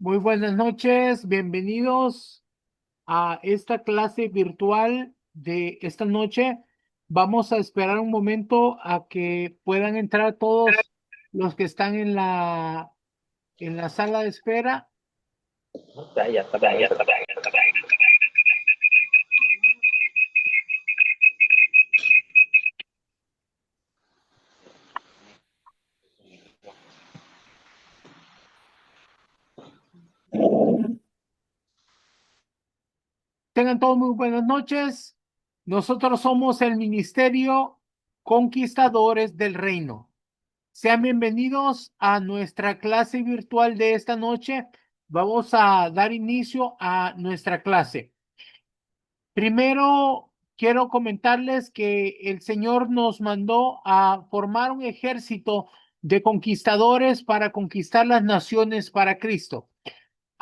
Muy buenas noches, bienvenidos a esta clase virtual de esta noche. Vamos a esperar un momento a que puedan entrar todos los que están en la sala de espera. Ya está para eso. Tengan todos muy buenas noches. Nosotros somos el Ministerio Conquistadores del Reino. Sean bienvenidos a nuestra clase virtual de esta noche. Vamos a dar inicio a nuestra clase. Primero, quiero comentarles que el Señor nos mandó a formar un ejército de conquistadores para conquistar las naciones para Cristo.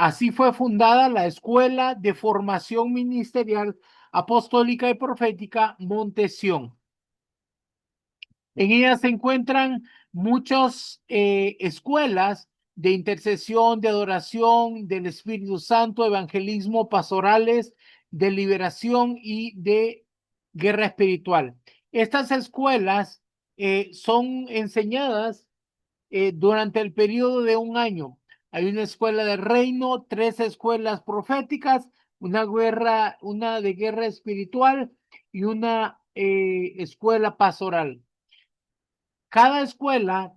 Así fue fundada la Escuela de Formación Ministerial Apostólica y Profética Montesión. En ella se encuentran muchas escuelas de intercesión, de adoración del Espíritu Santo, evangelismo, pastorales, de liberación y de guerra espiritual. Estas escuelas son enseñadas durante el periodo de un año. Hay una escuela de reino, 3 escuelas proféticas, una de guerra espiritual y una escuela pastoral. Cada escuela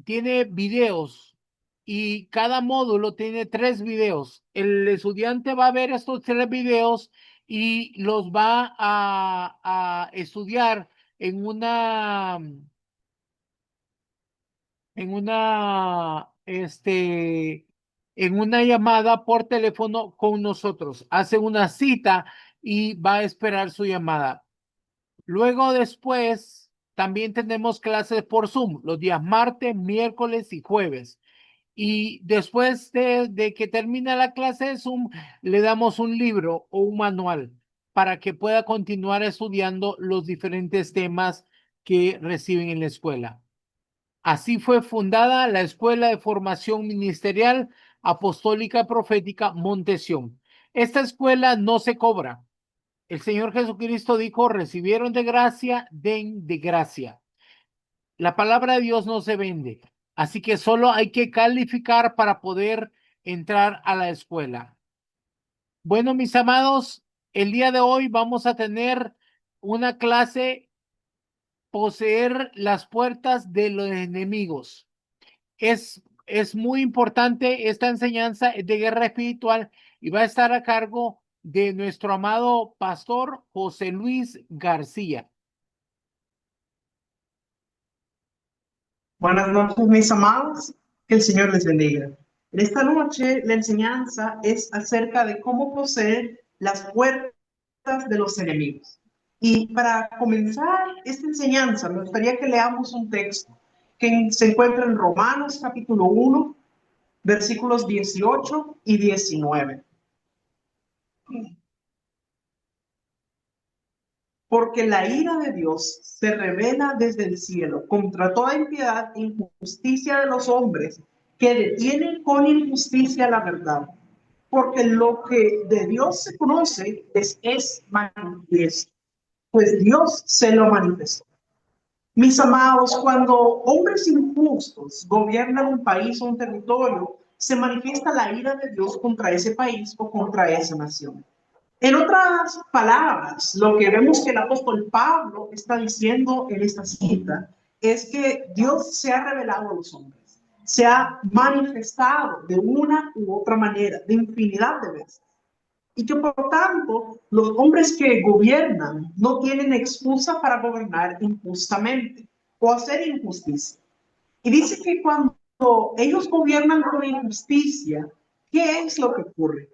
tiene videos y cada módulo tiene 3 videos. El estudiante va a ver estos 3 videos y los va a estudiar en en una llamada por teléfono con nosotros. Hace una cita y va a esperar su llamada. Luego después también tenemos clases por Zoom los días martes, miércoles y jueves. Y después de que termina la clase de Zoom, le damos un libro o un manual para que pueda continuar estudiando los diferentes temas que reciben en la escuela. Así fue fundada la Escuela de Formación Ministerial Apostólica Profética Montesión. Esta escuela no se cobra. El Señor Jesucristo dijo, recibieron de gracia, den de gracia. La palabra de Dios no se vende, así que solo hay que calificar para poder entrar a la escuela. Bueno, mis amados, el día de hoy vamos a tener una clase, poseer las puertas de los enemigos. Es muy importante esta enseñanza de guerra espiritual y va a estar a cargo de nuestro amado pastor José Luis García. Buenas noches, mis amados. Que el Señor les bendiga. En esta noche, la enseñanza es acerca de cómo poseer las puertas de los enemigos. Y para comenzar esta enseñanza, me gustaría que leamos un texto que se encuentra en Romanos capítulo 1, versículos 18 y 19. Porque la ira de Dios se revela desde el cielo contra toda impiedad e injusticia de los hombres que detienen con injusticia la verdad. Porque lo que de Dios se conoce es manifiesto, pues Dios se lo manifestó. Mis amados, cuando hombres injustos gobiernan un país o un territorio, se manifiesta la ira de Dios contra ese país o contra esa nación. En otras palabras, lo que vemos que el apóstol Pablo está diciendo en esta cita es que Dios se ha revelado a los hombres, se ha manifestado de una u otra manera, de infinidad de veces. Y que por tanto, los hombres que gobiernan no tienen excusa para gobernar injustamente o hacer injusticia. Y dice que cuando ellos gobiernan con injusticia, ¿qué es lo que ocurre?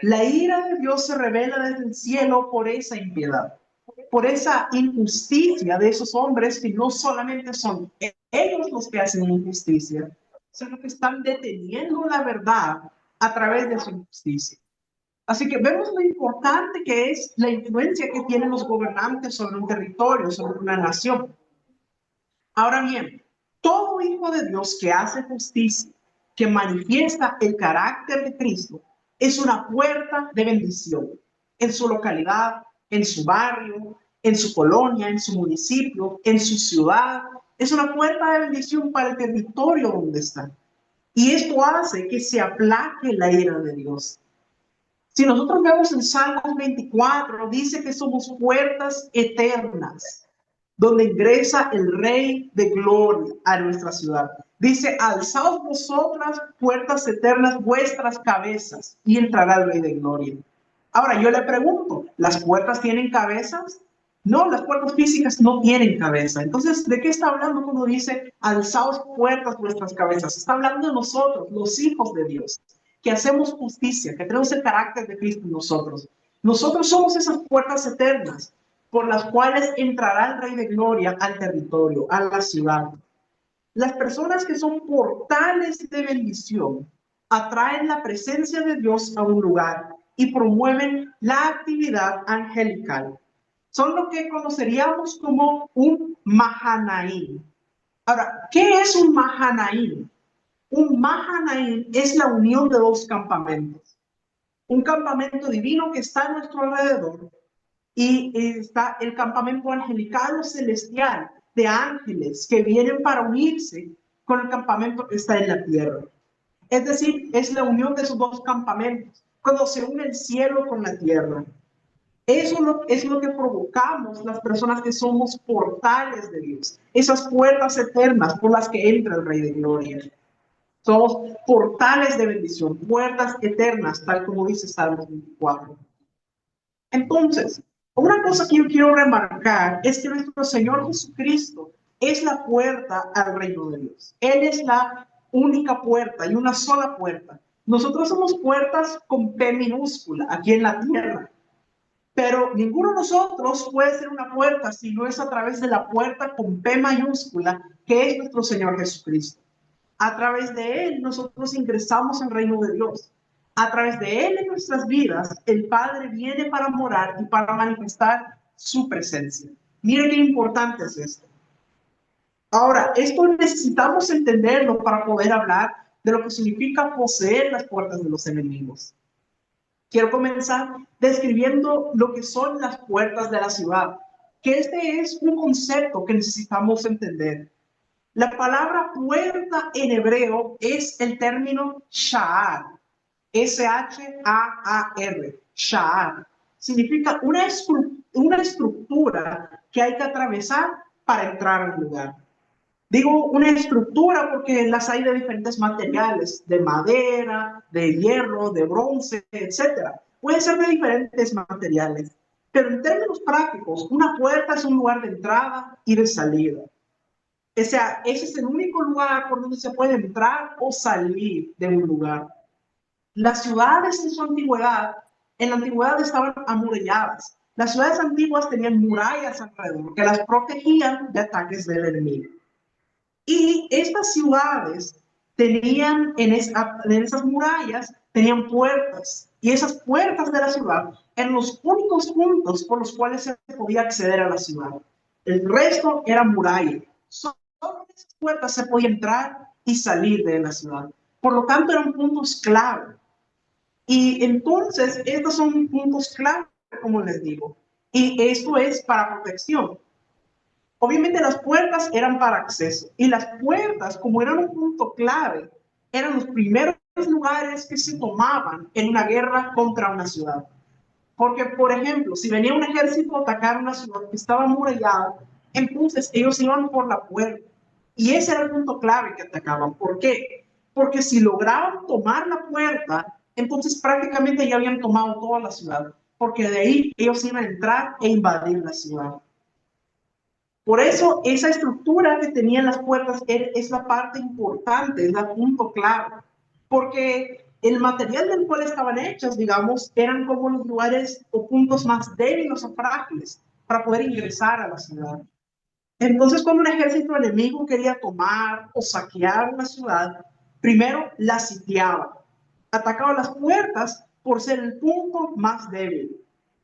La ira de Dios se revela desde el cielo por esa impiedad, por esa injusticia de esos hombres que no solamente son ellos los que hacen injusticia, sino que están deteniendo la verdad a través de su injusticia. Así que vemos lo importante que es la influencia que tienen los gobernantes sobre un territorio, sobre una nación. Ahora bien, todo hijo de Dios que hace justicia, que manifiesta el carácter de Cristo, es una puerta de bendición en su localidad, en su barrio, en su colonia, en su municipio, en su ciudad. Es una puerta de bendición para el territorio donde está. Y esto hace que se aplaque la ira de Dios. Si nosotros vemos en Salmos 24, dice que somos puertas eternas, donde ingresa el Rey de Gloria a nuestra ciudad. Dice, alzaos vosotras, puertas eternas, vuestras cabezas, y entrará el Rey de Gloria. Ahora, yo le pregunto, ¿las puertas tienen cabezas? No, las puertas físicas no tienen cabeza. Entonces, ¿de qué está hablando cuando dice, alzaos puertas vuestras cabezas? Está hablando de nosotros, los hijos de Dios, que hacemos justicia, que tenemos el carácter de Cristo en nosotros. Nosotros somos esas puertas eternas por las cuales entrará el Rey de Gloria al territorio, a la ciudad. Las personas que son portales de bendición atraen la presencia de Dios a un lugar y promueven la actividad angelical. Son lo que conoceríamos como un Mahanaim. Ahora, ¿qué es un Mahanaim? Un Mahanaim es la unión de dos campamentos. Un campamento divino que está a nuestro alrededor y está el campamento angelical o celestial de ángeles que vienen para unirse con el campamento que está en la tierra. Es decir, es la unión de esos dos campamentos, cuando se une el cielo con la tierra. Eso es lo que provocamos las personas que somos portales de Dios, esas puertas eternas por las que entra el Rey de Gloria. Somos portales de bendición, puertas eternas, tal como dice Salmos 24. Entonces, una cosa que yo quiero remarcar es que nuestro Señor Jesucristo es la puerta al reino de Dios. Él es la única puerta y una sola puerta. Nosotros somos puertas con P minúscula aquí en la tierra, pero ninguno de nosotros puede ser una puerta si no es a través de la puerta con P mayúscula, que es nuestro Señor Jesucristo. A través de Él nosotros ingresamos al reino de Dios. A través de Él en nuestras vidas, el Padre viene para morar y para manifestar su presencia. Miren qué importante es esto. Ahora, esto necesitamos entenderlo para poder hablar de lo que significa poseer las puertas de los enemigos. Quiero comenzar describiendo lo que son las puertas de la ciudad, que este es un concepto que necesitamos entender. La palabra puerta en hebreo es el término sha'ar, S-H-A-A-R, sha'ar. Significa una estructura que hay que atravesar para entrar al lugar. Digo una estructura porque las hay de diferentes materiales, de madera, de hierro, de bronce, etc. Pueden ser de diferentes materiales, pero en términos prácticos, una puerta es un lugar de entrada y de salida. O sea, ese es el único lugar por donde se puede entrar o salir de un lugar. Las ciudades en su antigüedad, en la antigüedad estaban amuralladas. Las ciudades antiguas tenían murallas alrededor que las protegían de ataques del enemigo. Y estas ciudades tenían en esas murallas, tenían puertas. Y esas puertas de la ciudad eran los únicos puntos por los cuales se podía acceder a la ciudad. El resto era muralla. Solo en esas puertas se podía entrar y salir de la ciudad. Por lo tanto, eran puntos clave. Y entonces, estos son puntos clave, como les digo. Y esto es para protección. Obviamente las puertas eran para acceso y las puertas, como eran un punto clave, eran los primeros lugares que se tomaban en una guerra contra una ciudad. Porque, por ejemplo, si venía un ejército a atacar una ciudad que estaba amurallada, entonces ellos iban por la puerta. Y ese era el punto clave que atacaban. ¿Por qué? Porque si lograban tomar la puerta, entonces prácticamente ya habían tomado toda la ciudad. Porque de ahí ellos iban a entrar e invadir la ciudad. Por eso, esa estructura que tenían las puertas es la parte importante, es el punto clave. Porque el material del cual estaban hechas, digamos, eran como los lugares o puntos más débiles o frágiles para poder ingresar a la ciudad. Entonces, cuando un ejército enemigo quería tomar o saquear una ciudad, primero la sitiaba, atacaba las puertas por ser el punto más débil.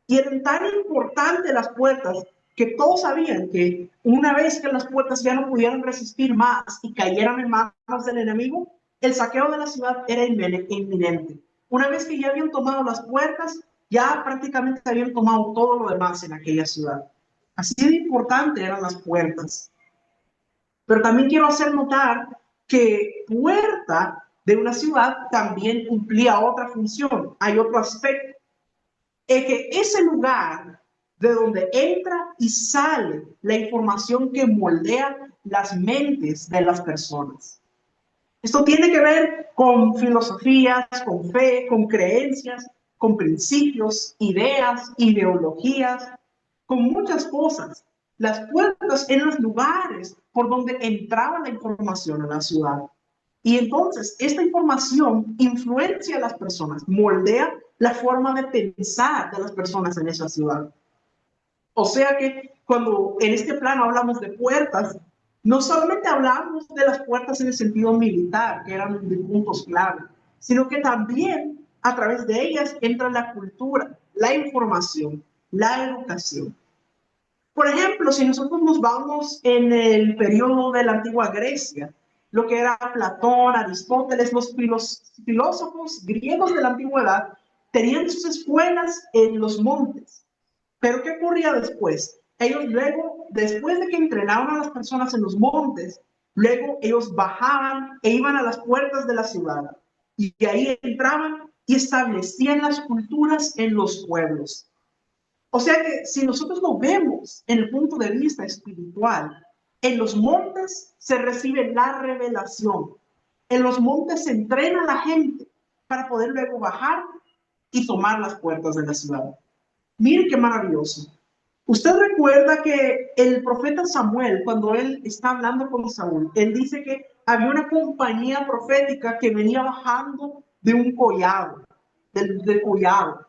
Y eran tan importantes las puertas que todos sabían que una vez que las puertas ya no pudieran resistir más y cayeran en manos del enemigo, el saqueo de la ciudad era inminente. Una vez que ya habían tomado las puertas, ya prácticamente habían tomado todo lo demás en aquella ciudad. Así de importante eran las puertas. Pero también quiero hacer notar que puerta de una ciudad también cumplía otra función. Hay otro aspecto. Es que ese lugar de donde entra y sale la información que moldea las mentes de las personas. Esto tiene que ver con filosofías, con fe, con creencias, con principios, ideas, ideologías, con muchas cosas. Las puertas en los lugares por donde entraba la información a la ciudad. Y entonces esta información influencia a las personas, moldea la forma de pensar de las personas en esa ciudad. O sea que cuando en este plano hablamos de puertas, no solamente hablamos de las puertas en el sentido militar, que eran de puntos clave, sino que también a través de ellas entra la cultura, la información, la educación. Por ejemplo, si nosotros nos vamos en el periodo de la antigua Grecia, lo que era Platón, Aristóteles, los filósofos griegos de la antigüedad tenían sus escuelas en los montes. Pero ¿qué ocurría después? Ellos luego, después de que entrenaban a las personas en los montes, luego ellos bajaban e iban a las puertas de la ciudad y ahí entraban y establecían las culturas en los pueblos. O sea que si nosotros lo vemos en el punto de vista espiritual, en los montes se recibe la revelación. En los montes se entrena a la gente para poder luego bajar y tomar las puertas de la ciudad. Miren qué maravilloso. Usted recuerda que el profeta Samuel, cuando él está hablando con Saúl, él dice que había una compañía profética que venía bajando de un collado, del collado.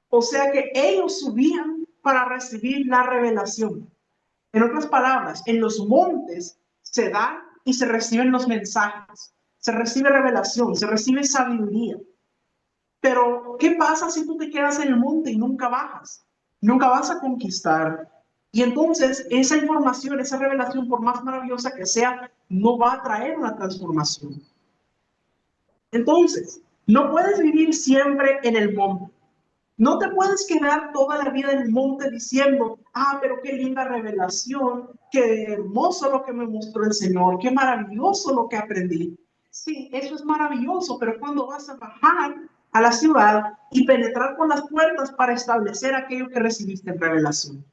O sea que ellos subían para recibir la revelación. En otras palabras, en los montes se dan y se reciben los mensajes, se recibe revelación, se recibe sabiduría. Pero, ¿qué pasa si tú te quedas en el monte y nunca bajas? Nunca vas a conquistar. Y entonces esa información, esa revelación, por más maravillosa que sea, no va a traer una transformación. Entonces, no puedes vivir siempre en el monte. No te puedes quedar toda la vida en el monte diciendo, pero qué linda revelación, qué hermoso lo que me mostró el Señor, qué maravilloso lo que aprendí. Sí, eso es maravilloso, pero cuando vas a bajar a la ciudad y penetrar por las puertas para establecer aquello que recibiste en revelación.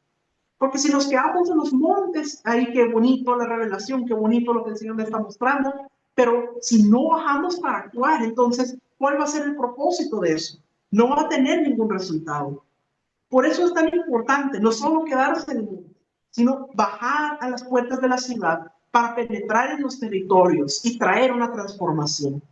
Porque si nos quedamos en los montes, ahí qué bonito la revelación, qué bonito lo que el Señor me está mostrando, pero si no bajamos para actuar, entonces, ¿cuál va a ser el propósito de eso? No va a tener ningún resultado. Por eso es tan importante no solo quedarse en el monte, sino bajar a las puertas de la ciudad para penetrar en los territorios y traer una transformación.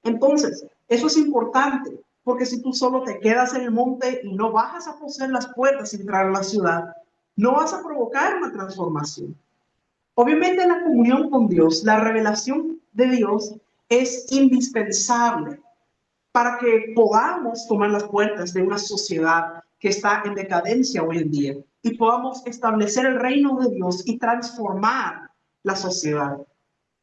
Entonces, eso es importante, porque si tú solo te quedas en el monte y no bajas a poseer las puertas y entrar a la ciudad, no vas a provocar una transformación. Obviamente la comunión con Dios, la revelación de Dios es indispensable para que podamos tomar las puertas de una sociedad que está en decadencia hoy en día y podamos establecer el reino de Dios y transformar la sociedad.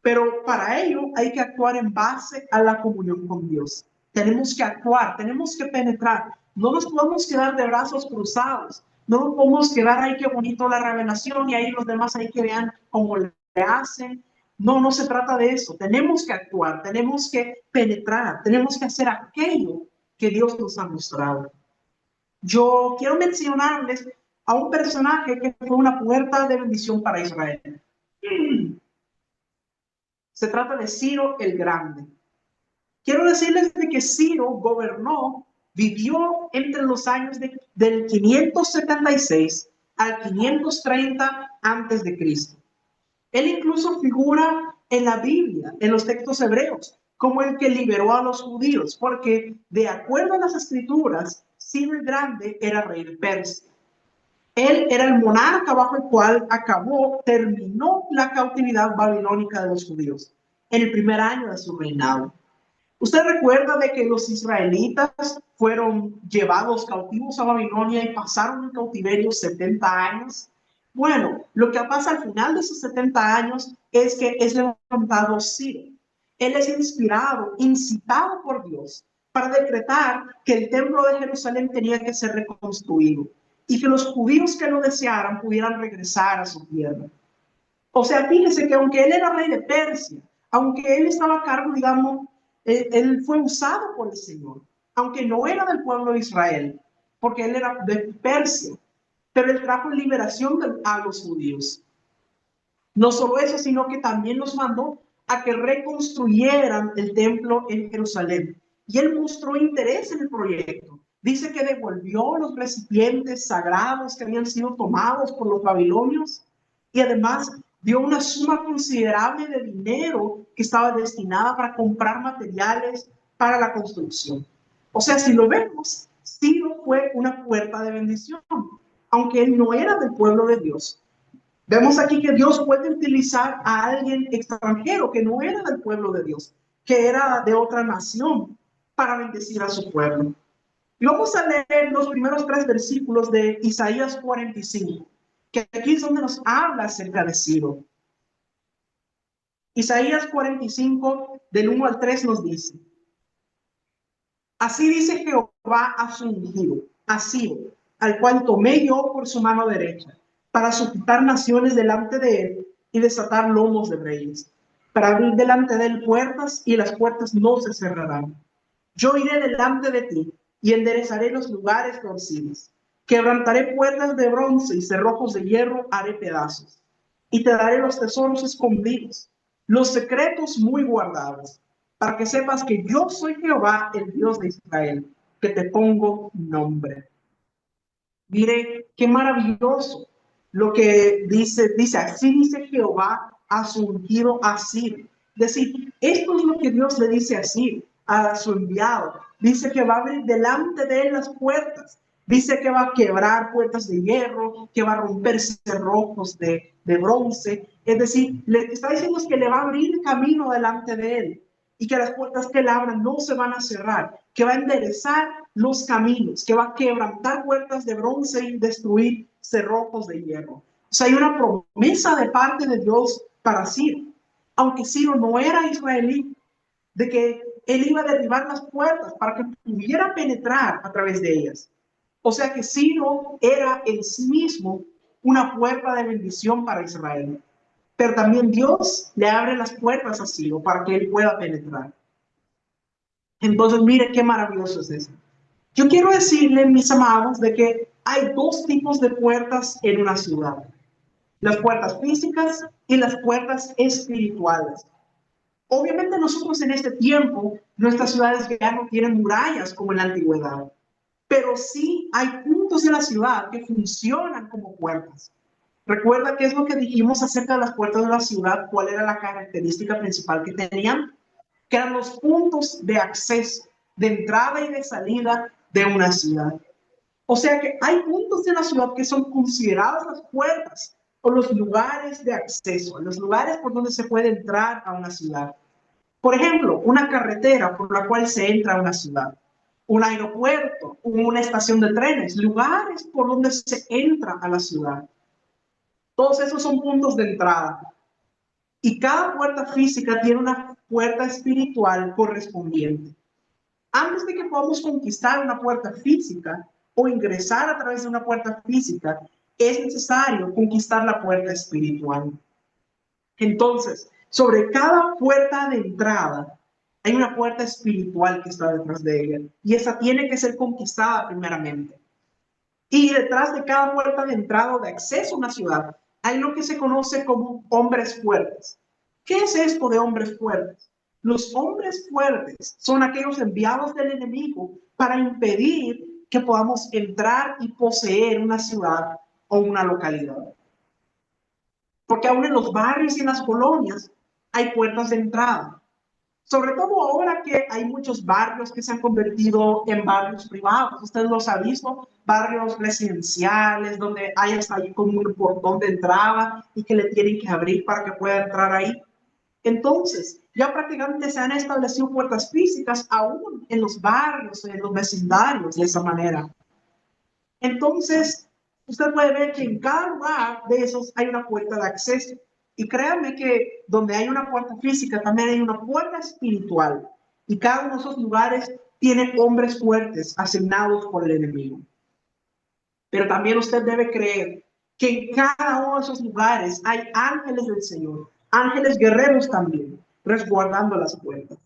Pero para ello hay que actuar en base a la comunión con Dios. Tenemos que actuar, tenemos que penetrar. No nos podemos quedar de brazos cruzados. No nos podemos quedar ahí, qué bonito la revelación, y ahí los demás ahí que vean cómo le hacen. No, no se trata de eso. Tenemos que actuar, tenemos que penetrar, tenemos que hacer aquello que Dios nos ha mostrado. Yo quiero mencionarles a un personaje que fue una puerta de bendición para Israel. Se trata de Ciro el Grande. Quiero decirles de que Ciro gobernó, vivió entre los años del 576 al 530 antes de Cristo. Él incluso figura en la Biblia, en los textos hebreos, como el que liberó a los judíos, porque de acuerdo a las escrituras, Ciro el Grande era rey de Persia. Él era el monarca bajo el cual terminó la cautividad babilónica de los judíos en el primer año de su reinado. Usted recuerda de que los israelitas fueron llevados cautivos a Babilonia y pasaron en cautiverio 70 años. Bueno, lo que pasa al final de esos 70 años es que es levantado Ciro. Él es inspirado, incitado por Dios para decretar que el templo de Jerusalén tenía que ser reconstruido y que los judíos que lo desearan pudieran regresar a su tierra. O sea, fíjese que aunque él era rey de Persia, aunque él estaba a cargo, digamos, él fue usado por el Señor, aunque no era del pueblo de Israel, porque él era de Persia, pero él trajo liberación a los judíos. No solo eso, sino que también los mandó a que reconstruyeran el templo en Jerusalén. Y él mostró interés en el proyecto. Dice que devolvió los recipientes sagrados que habían sido tomados por los babilonios y además dio una suma considerable de dinero que estaba destinada para comprar materiales para la construcción. O sea, si lo vemos, Ciro fue una puerta de bendición, aunque él no era del pueblo de Dios. Vemos aquí que Dios puede utilizar a alguien extranjero que no era del pueblo de Dios, que era de otra nación, para bendecir a su pueblo. Y vamos a leer los primeros 3 versículos de Isaías 45, que aquí es donde nos habla acerca de Ciro. Isaías 45, del 1 al 3 nos dice: Así dice Jehová a su ungido, a Ciro, al cual tomé yo por su mano derecha, para suscitar naciones delante de él y desatar lomos de reyes, para abrir delante de él puertas y las puertas no se cerrarán. Yo iré delante de ti y enderezaré los lugares torcidos. Quebrantaré puertas de bronce y cerrojos de hierro haré pedazos. Y te daré los tesoros escondidos, los secretos muy guardados, para que sepas que yo soy Jehová, el Dios de Israel, que te pongo nombre. Mire, qué maravilloso lo que dice, así dice Jehová a su ungido a Ciro. Es decir, esto es lo que Dios le dice a Ciro, a su enviado. Dice que va a abrir delante de él las puertas. Dice que va a quebrar puertas de hierro, que va a romper cerrojos de bronce. Es decir, le está diciendo que le va a abrir camino delante de él y que las puertas que él abra no se van a cerrar, que va a enderezar los caminos, que va a quebrantar puertas de bronce y destruir cerrojos de hierro. O sea, hay una promesa de parte de Dios para Ciro, aunque Ciro no era israelí, de que él iba a derribar las puertas para que pudiera penetrar a través de ellas. O sea que Ciro era en sí mismo una puerta de bendición para Israel. Pero también Dios le abre las puertas a Ciro para que él pueda penetrar. Entonces, mire qué maravilloso es eso. Yo quiero decirle, mis amados, de que hay 2 tipos de puertas en una ciudad: las puertas físicas y las puertas espirituales. Obviamente nosotros en este tiempo, nuestras ciudades ya no tienen murallas como en la antigüedad, pero sí hay puntos de la ciudad que funcionan como puertas. Recuerda qué es lo que dijimos acerca de las puertas de la ciudad, cuál era la característica principal que tenían, que eran los puntos de acceso, de entrada y de salida de una ciudad. O sea que hay puntos de la ciudad que son consideradas las puertas o los lugares de acceso, los lugares por donde se puede entrar a una ciudad. Por ejemplo, una carretera por la cual se entra a una ciudad, un aeropuerto, una estación de trenes, lugares por donde se entra a la ciudad. Todos esos son puntos de entrada. Y cada puerta física tiene una puerta espiritual correspondiente. Antes de que podamos conquistar una puerta física o ingresar a través de una puerta física, es necesario conquistar la puerta espiritual. Entonces, sobre cada puerta de entrada, hay una puerta espiritual que está detrás de ella. Y esa tiene que ser conquistada primeramente. Y detrás de cada puerta de entrada o de acceso a una ciudad, hay lo que se conoce como hombres fuertes. ¿Qué es esto de hombres fuertes? Los hombres fuertes son aquellos enviados del enemigo para impedir que podamos entrar y poseer una ciudad o una localidad. Porque aún en los barrios y en las colonias hay puertas de entrada. Sobre todo ahora que hay muchos barrios que se han convertido en barrios privados. Ustedes los han visto, barrios residenciales donde hay hasta ahí como un portón de entrada y que le tienen que abrir para que pueda entrar ahí. Entonces, ya prácticamente se han establecido puertas físicas aún en los barrios, en los vecindarios, de esa manera. Entonces, usted puede ver que en cada lugar de esos hay una puerta de acceso. Y créanme que donde hay una puerta física, también hay una puerta espiritual. Y cada uno de esos lugares tiene hombres fuertes asignados por el enemigo. Pero también usted debe creer que en cada uno de esos lugares hay ángeles del Señor, ángeles guerreros también, resguardando las puertas.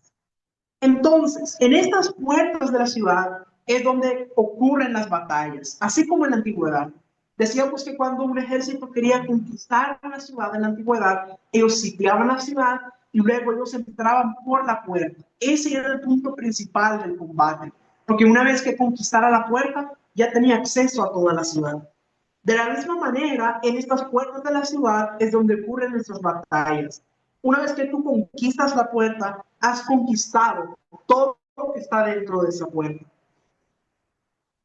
Entonces, en estas puertas de la ciudad es donde ocurren las batallas, así como en la antigüedad. Decíamos que cuando un ejército quería conquistar una ciudad en la antigüedad, ellos sitiaban la ciudad y luego ellos entraban por la puerta. Ese era el punto principal del combate, porque una vez que conquistara la puerta, ya tenía acceso a toda la ciudad. De la misma manera, en estas puertas de la ciudad es donde ocurren nuestras batallas. Una vez que tú conquistas la puerta, has conquistado todo lo que está dentro de esa puerta.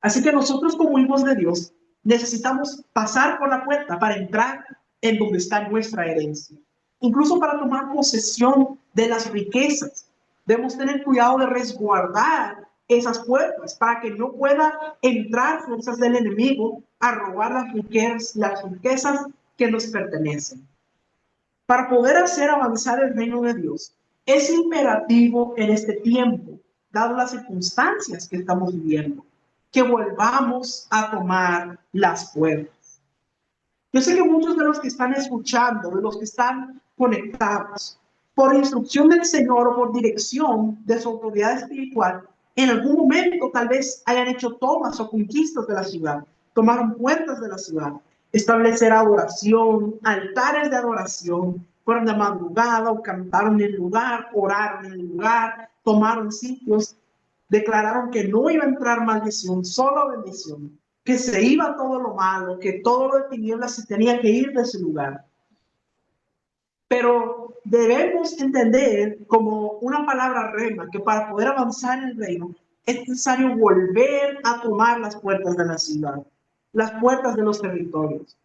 Así que nosotros como hijos de Dios necesitamos pasar por la puerta para entrar en donde está nuestra herencia. Incluso para tomar posesión de las riquezas. Debemos tener cuidado de resguardar esas puertas para que no pueda entrar fuerzas del enemigo a robar las riquezas que nos pertenecen. Para poder hacer avanzar el reino de Dios, es imperativo en este tiempo, dado las circunstancias que estamos viviendo, que volvamos a tomar las puertas. Yo sé que muchos de los que están escuchando, de los que están conectados, por instrucción del Señor o por dirección de su autoridad espiritual, en algún momento tal vez hayan hecho tomas o conquistas de la ciudad, tomaron puertas de la ciudad, establecer adoración, altares de adoración, fueron de madrugada o cantaron en el lugar, oraron en el lugar, tomaron sitios, declararon que no iba a entrar maldición, solo bendición, que se iba todo lo malo, que todo lo de tinieblas se tenía que ir de ese lugar. Pero debemos entender como una palabra rema que para poder avanzar en el reino es necesario volver a tomar las puertas de la ciudad, las puertas de los territorios,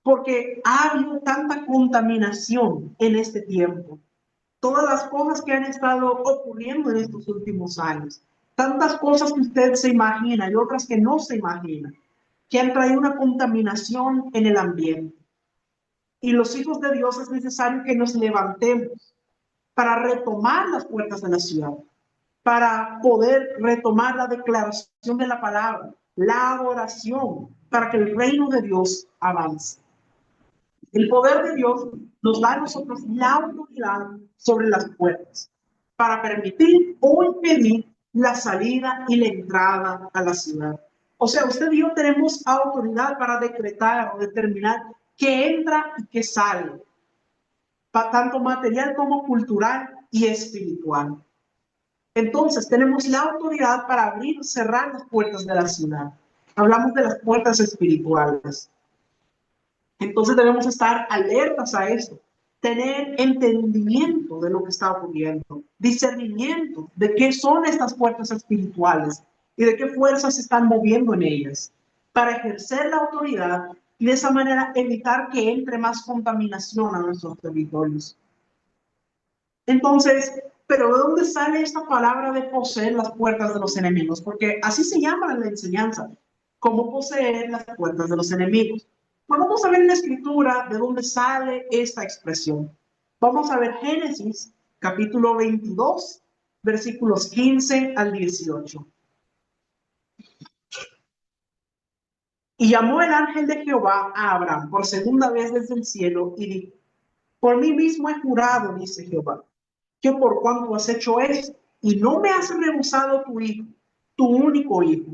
porque ha habido tanta contaminación en este tiempo. Todas las cosas que han estado ocurriendo en estos últimos años, tantas cosas que usted se imagina y otras que no se imagina, que han traído una contaminación en el ambiente. Y los hijos de Dios es necesario que nos levantemos para retomar las puertas de la ciudad, para poder retomar la declaración de la palabra, la adoración, para que el reino de Dios avance. El poder de Dios nos da a nosotros la autoridad sobre las puertas para permitir o impedir la salida y la entrada a la ciudad. O sea, usted y yo tenemos autoridad para decretar o determinar qué entra y qué sale, tanto material como cultural y espiritual. Entonces, tenemos la autoridad para abrir y cerrar las puertas de la ciudad. Hablamos de las puertas espirituales. Entonces debemos estar alertas a esto, tener entendimiento de lo que está ocurriendo, discernimiento de qué son estas puertas espirituales y de qué fuerzas se están moviendo en ellas, para ejercer la autoridad y de esa manera evitar que entre más contaminación a nuestros territorios. Entonces, ¿pero de dónde sale esta palabra de poseer las puertas de los enemigos? Porque así se llama en la enseñanza, cómo poseer las puertas de los enemigos. Pues vamos a ver en la escritura de dónde sale esta expresión. Vamos a ver Génesis, capítulo 22, versículos 15 al 18. Y llamó el ángel de Jehová a Abraham por segunda vez desde el cielo y dijo, por mí mismo he jurado, dice Jehová, que por cuanto has hecho esto y no me has rehusado tu hijo, tu único hijo,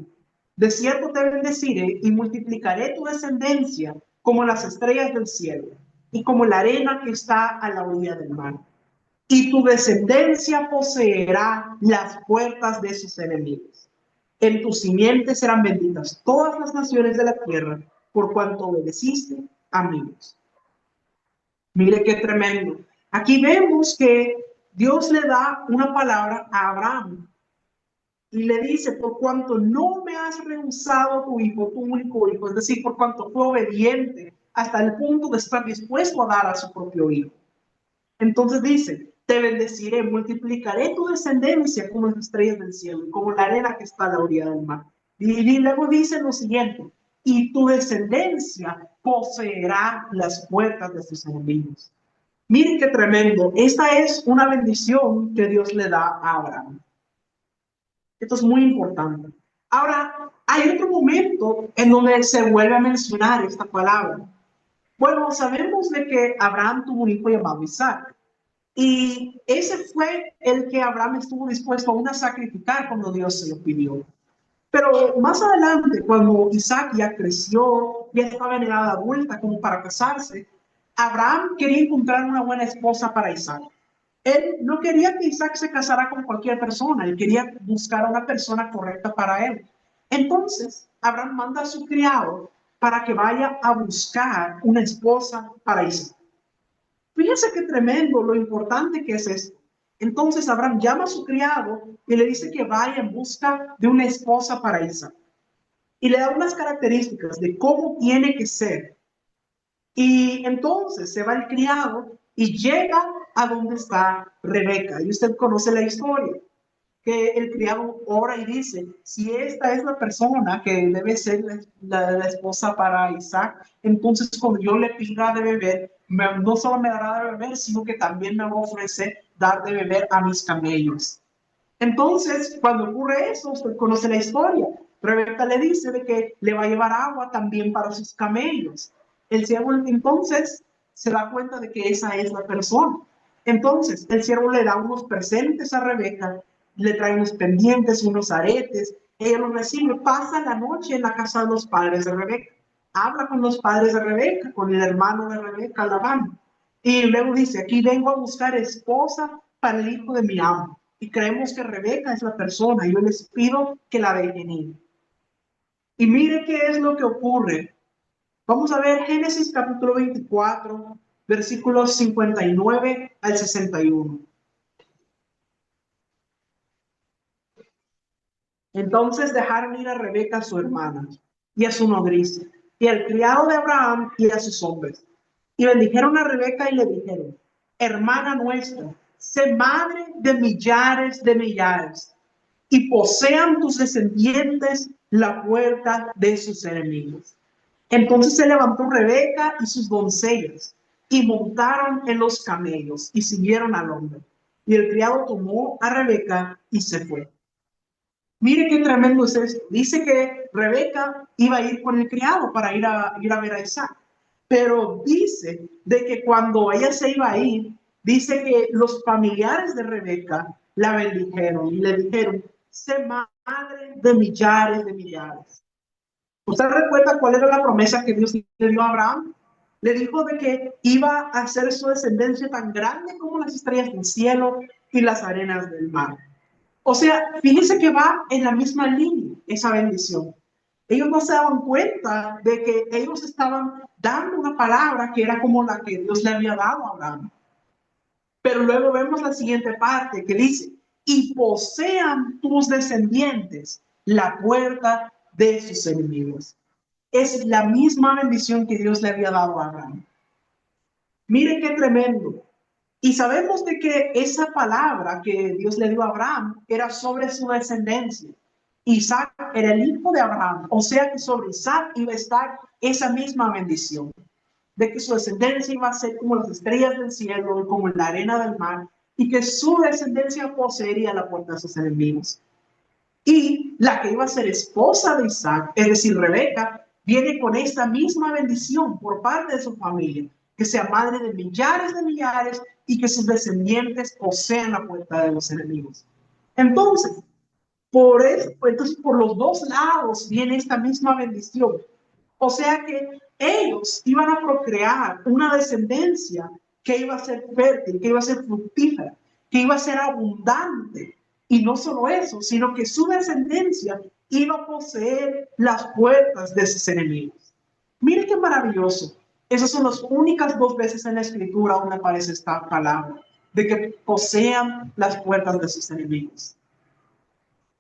de cierto te bendeciré y multiplicaré tu descendencia como las estrellas del cielo y como la arena que está a la orilla del mar. Y tu descendencia poseerá las puertas de sus enemigos. En tu simiente serán benditas todas las naciones de la tierra, por cuanto obedeciste a mí. Mire qué tremendo. Aquí vemos que Dios le da una palabra a Abraham y le dice, por cuanto no me has rehusado tu hijo, tu único hijo, es decir, por cuanto fue obediente hasta el punto de estar dispuesto a dar a su propio hijo. Entonces dice, te bendeciré, multiplicaré tu descendencia como las estrellas del cielo, como la arena que está a la orilla del mar. Y luego dice lo siguiente, y tu descendencia poseerá las puertas de sus enemigos. Miren qué tremendo. Esta es una bendición que Dios le da a Abraham. Esto es muy importante. Ahora, hay otro momento en donde se vuelve a mencionar esta palabra. Bueno, sabemos de que Abraham tuvo un hijo llamado Isaac. Y ese fue el que Abraham estuvo dispuesto aún a sacrificar cuando Dios se lo pidió. Pero más adelante, cuando Isaac ya creció, ya estaba en edad adulta como para casarse, Abraham quería encontrar una buena esposa para Isaac. Él no quería que Isaac se casara con cualquier persona, él quería buscar a una persona correcta para él. Entonces, Abraham manda a su criado para que vaya a buscar una esposa para Isaac. Fíjense qué tremendo, lo importante que es esto. Entonces Abraham llama a su criado y le dice que vaya en busca de una esposa para Isaac. Y le da unas características de cómo tiene que ser. Y entonces se va el criado y llega a donde está Rebeca. Y usted conoce la historia, que el criado ora y dice, si esta es la persona que debe ser la esposa para Isaac, entonces cuando yo le pida de beber, no solo me dará de beber, sino que también me va a ofrecer dar de beber a mis camellos. Entonces, cuando ocurre eso, usted conoce la historia. Rebeca le dice de que le va a llevar agua también para sus camellos. El siervo entonces se da cuenta de que esa es la persona. Entonces, el siervo le da unos presentes a Rebeca, le trae unos pendientes, unos aretes. Ella los recibe, pasa la noche en la casa de los padres de Rebeca. Habla con los padres de Rebeca, con el hermano de Rebeca, Labán. Y luego dice, aquí vengo a buscar esposa para el hijo de mi amo. Y creemos que Rebeca es la persona. Y yo les pido que la dejen ir. Y mire qué es lo que ocurre. Vamos a ver Génesis capítulo 24, versículos 59 al 61. Entonces dejaron ir a Rebeca, su hermana, y a su nodriza, y al criado de Abraham y a sus hombres. Y bendijeron a Rebeca y le dijeron, hermana nuestra, sé madre de millares, y posean tus descendientes la puerta de sus enemigos. Entonces se levantó Rebeca y sus doncellas, y montaron en los camellos, y siguieron al hombre. Y el criado tomó a Rebeca y se fue. Mire qué tremendo es esto. Dice que Rebeca iba a ir con el criado para ir a ver a Isaac. Pero dice de que cuando ella se iba a ir, dice que los familiares de Rebeca la bendijeron y le dijeron, sé madre de millares de millares. ¿Usted recuerda cuál era la promesa que Dios le dio a Abraham? Le dijo de que iba a hacer su descendencia tan grande como las estrellas del cielo y las arenas del mar. O sea, fíjense que va en la misma línea esa bendición. Ellos no se daban cuenta de que ellos estaban dando una palabra que era como la que Dios le había dado a Abraham. Pero luego vemos la siguiente parte que dice, y posean tus descendientes la puerta de sus enemigos. Es la misma bendición que Dios le había dado a Abraham. Miren qué tremendo. Y sabemos de que esa palabra que Dios le dio a Abraham era sobre su descendencia. Isaac era el hijo de Abraham, o sea que sobre Isaac iba a estar esa misma bendición, de que su descendencia iba a ser como las estrellas del cielo, como la arena del mar, y que su descendencia poseería la puerta de sus enemigos. Y la que iba a ser esposa de Isaac, es decir, Rebeca, viene con esta misma bendición por parte de su familia, que sea madre de millares y que sus descendientes posean la puerta de los enemigos. Entonces, entonces, por los dos lados viene esta misma bendición. O sea que ellos iban a procrear una descendencia que iba a ser fértil, que iba a ser fructífera, que iba a ser abundante. Y no solo eso, sino que su descendencia iba a poseer las puertas de sus enemigos. Mire qué maravilloso. Esas son las únicas dos veces en la escritura donde aparece esta palabra, de que posean las puertas de sus enemigos.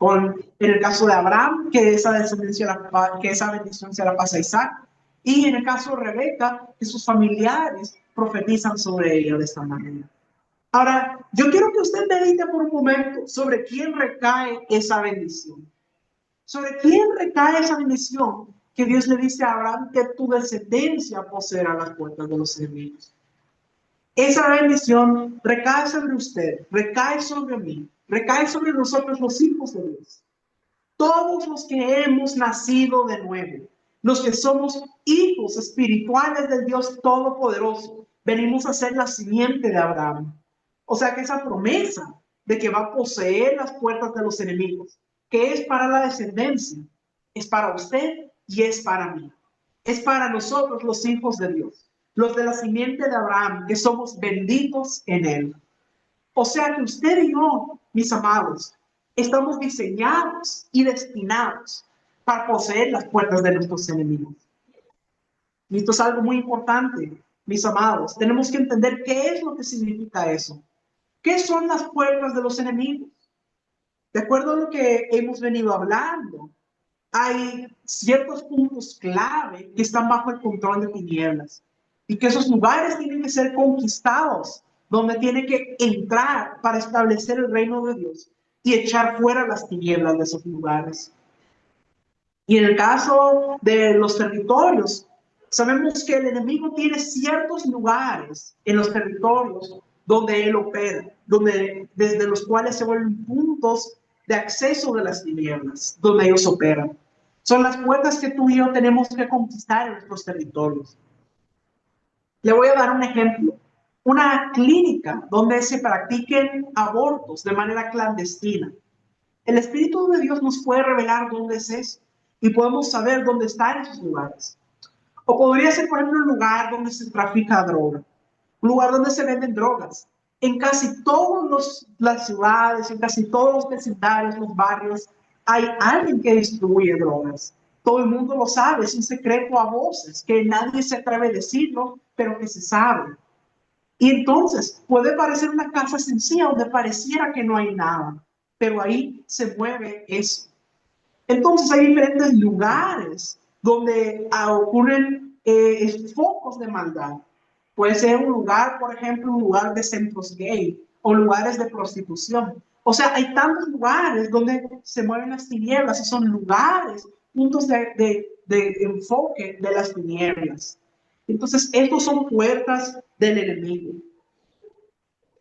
En el caso de Abraham, que esa bendición se la pasa a Isaac, y en el caso de Rebeca, que sus familiares profetizan sobre ella de esta manera. Ahora, yo quiero que usted medite por un momento sobre quién recae esa bendición. Sobre quién recae esa bendición que Dios le dice a Abraham que tu descendencia poseerá las puertas de los enemigos. Esa bendición recae sobre usted, recae sobre mí, recae sobre nosotros los hijos de Dios. Todos los que hemos nacido de nuevo, los que somos hijos espirituales del Dios Todopoderoso, venimos a ser la simiente de Abraham. O sea que esa promesa de que va a poseer las puertas de los enemigos, que es para la descendencia, es para usted y es para mí. Es para nosotros los hijos de Dios, los de la simiente de Abraham, que somos benditos en él. O sea que usted y yo, mis amados, estamos diseñados y destinados para poseer las puertas de nuestros enemigos. Y esto es algo muy importante, mis amados. Tenemos que entender qué es lo que significa eso. ¿Qué son las puertas de los enemigos? De acuerdo a lo que hemos venido hablando, hay ciertos puntos clave que están bajo el control de tinieblas y que esos lugares tienen que ser conquistados, donde tiene que entrar para establecer el reino de Dios y echar fuera las tinieblas de esos lugares. Y en el caso de los territorios, sabemos que el enemigo tiene ciertos lugares en los territorios donde él opera, donde, desde los cuales se vuelven puntos de acceso de las tinieblas, donde ellos operan. Son las puertas que tú y yo tenemos que conquistar en nuestros territorios. Le voy a dar un ejemplo. Una clínica donde se practiquen abortos de manera clandestina. El Espíritu de Dios nos puede revelar dónde es eso y podemos saber dónde están esos lugares. O podría ser, por ejemplo, un lugar donde se trafica droga, un lugar donde se venden drogas. En casi todas las ciudades, en casi todos los vecindarios, los barrios, hay alguien que distribuye drogas. Todo el mundo lo sabe, es un secreto a voces, que nadie se atreve a decirlo, pero que se sabe. Y entonces puede parecer una casa sencilla donde pareciera que no hay nada, pero ahí se mueve eso. Entonces hay diferentes lugares donde ocurren focos de maldad. Puede ser un lugar, por ejemplo, un lugar de centros gay o lugares de prostitución. O sea, hay tantos lugares donde se mueven las tinieblas y son lugares, puntos de enfoque de las tinieblas. Entonces, estos son puertas del enemigo.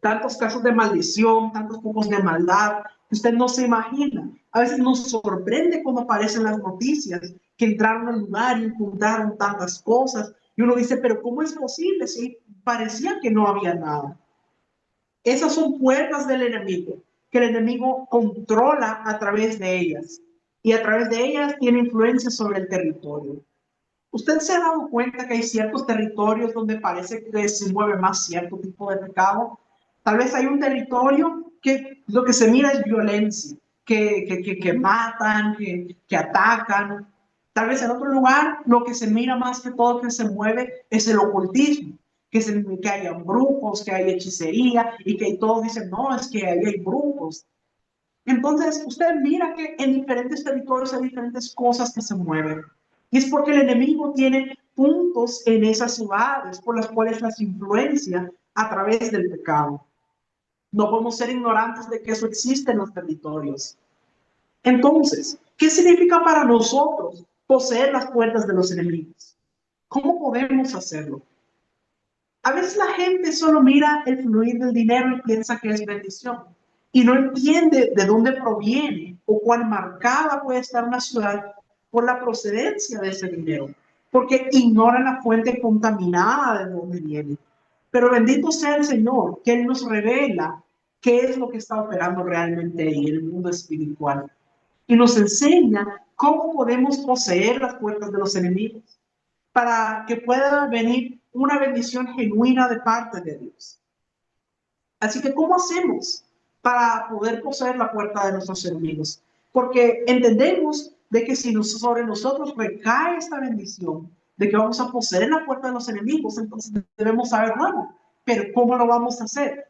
Tantos casos de maldición, tantos focos de maldad, que usted no se imagina. A veces nos sorprende cuando aparecen las noticias que entraron al lugar y encontraron tantas cosas. Y uno dice, pero ¿cómo es posible si parecía que no había nada? Esas son puertas del enemigo, que el enemigo controla a través de ellas. Y a través de ellas tiene influencia sobre el territorio. ¿Usted se ha dado cuenta que hay ciertos territorios donde parece que se mueve más cierto tipo de pecado? Tal vez hay un territorio que lo que se mira es violencia, que matan, que atacan. Tal vez en otro lugar lo que se mira más que todo que se mueve es el ocultismo, que haya brujos, que hay hechicería y que todos dicen, no, es que ahí hay brujos. Entonces, usted mira que en diferentes territorios hay diferentes cosas que se mueven. Y es porque el enemigo tiene puntos en esas ciudades por las cuales las influencia a través del pecado. No podemos ser ignorantes de que eso existe en los territorios. Entonces, ¿qué significa para nosotros poseer las puertas de los enemigos? ¿Cómo podemos hacerlo? A veces la gente solo mira el fluir del dinero y piensa que es bendición y no entiende de dónde proviene o cuán marcada puede estar una ciudad por la procedencia de ese dinero, porque ignoran la fuente contaminada de dónde viene. Pero bendito sea el Señor, que Él nos revela qué es lo que está operando realmente ahí en el mundo espiritual y nos enseña cómo podemos poseer las puertas de los enemigos para que pueda venir una bendición genuina de parte de Dios. Así que, ¿cómo hacemos para poder poseer la puerta de nuestros enemigos? Porque entendemos de que si sobre nosotros recae esta bendición, de que vamos a poseer la puerta de los enemigos, entonces debemos saber, bueno, pero ¿cómo lo vamos a hacer?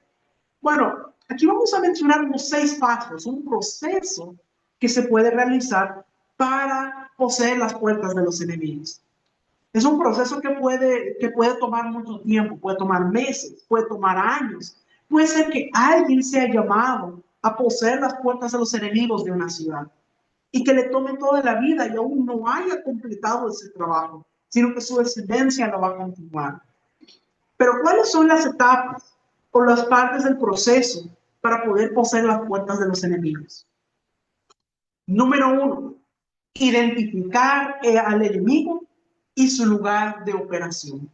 Bueno, aquí vamos a mencionar unos 6 pasos, un proceso que se puede realizar para poseer las puertas de los enemigos. Es un proceso que puede tomar mucho tiempo, puede tomar meses, puede tomar años. Puede ser que alguien sea llamado a poseer las puertas de los enemigos de una ciudad y que le tome toda la vida y aún no haya completado ese trabajo, sino que su descendencia lo va a continuar. Pero ¿cuáles son las etapas o las partes del proceso para poder poseer las puertas de los enemigos? Número uno, identificar al enemigo y su lugar de operación.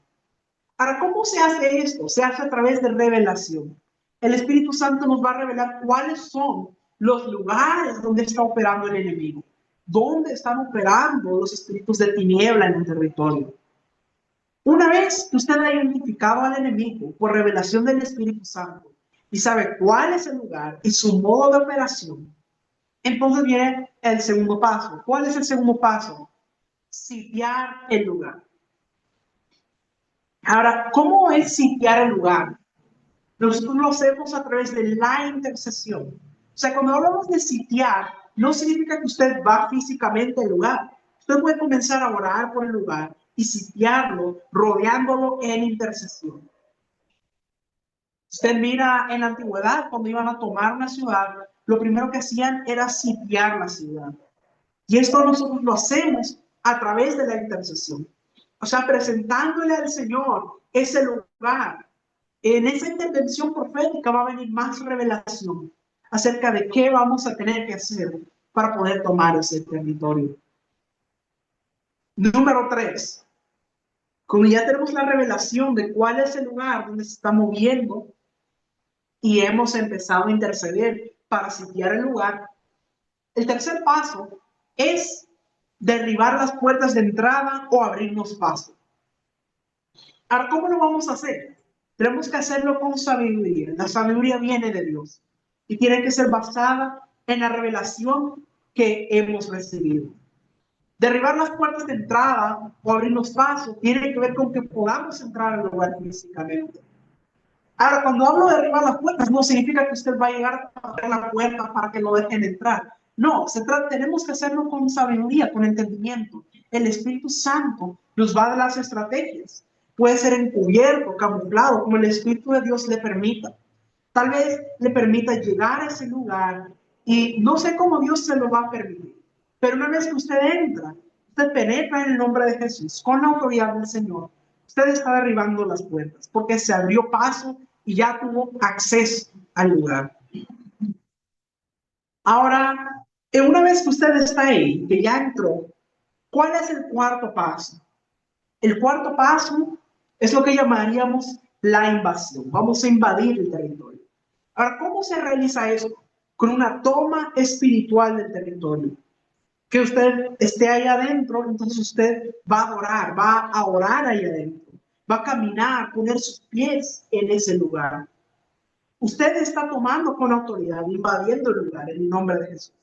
Ahora, ¿cómo se hace esto? Se hace a través de revelación. El Espíritu Santo nos va a revelar cuáles son los lugares donde está operando el enemigo, dónde están operando los espíritus de tiniebla en el territorio. Una vez que usted ha identificado al enemigo por revelación del Espíritu Santo y sabe cuál es el lugar y su modo de operación, entonces viene el segundo paso. ¿Cuál es el segundo paso? Sitiar el lugar. Ahora, ¿cómo es sitiar el lugar? Nosotros lo hacemos a través de la intercesión. O sea, cuando hablamos de sitiar, no significa que usted va físicamente al lugar. Usted puede comenzar a orar por el lugar y sitiarlo, rodeándolo en intercesión. Usted mira en la antigüedad, cuando iban a tomar una ciudad, lo primero que hacían era sitiar la ciudad. Y esto nosotros lo hacemos a través de la intercesión. O sea, presentándole al Señor ese lugar. En esa intervención profética va a venir más revelación acerca de qué vamos a tener que hacer para poder tomar ese territorio. Número 3. Como ya tenemos la revelación de cuál es el lugar donde se está moviendo y hemos empezado a interceder para sitiar el lugar, el tercer paso es derribar las puertas de entrada o abrirnos paso. Ahora, ¿cómo lo vamos a hacer? Tenemos que hacerlo con sabiduría. La sabiduría viene de Dios y tiene que ser basada en la revelación que hemos recibido. Derribar las puertas de entrada o abrirnos paso tiene que ver con que podamos entrar al lugar físicamente. Ahora, cuando hablo de derribar las puertas, no significa que usted va a llegar a abrir la puerta para que lo dejen entrar. No, tenemos que hacerlo con sabiduría, con entendimiento. El Espíritu Santo nos va a dar las estrategias. Puede ser encubierto, camuflado, como el Espíritu de Dios le permita. Tal vez le permita llegar a ese lugar y no sé cómo Dios se lo va a permitir. Pero una vez que usted entra, usted penetra en el nombre de Jesús, con la autoridad del Señor, usted está derribando las puertas porque se abrió paso y ya tuvo acceso al lugar. Ahora, una vez que usted está ahí, que ya entró, ¿cuál es el cuarto paso? El cuarto paso es lo que llamaríamos la invasión. Vamos a invadir el territorio. Ahora, ¿cómo se realiza esto? Con una toma espiritual del territorio. Que usted esté ahí adentro, entonces usted va a adorar, va a orar ahí adentro, va a caminar, poner sus pies en ese lugar. Usted está tomando con autoridad, invadiendo el lugar en el nombre de Jesús.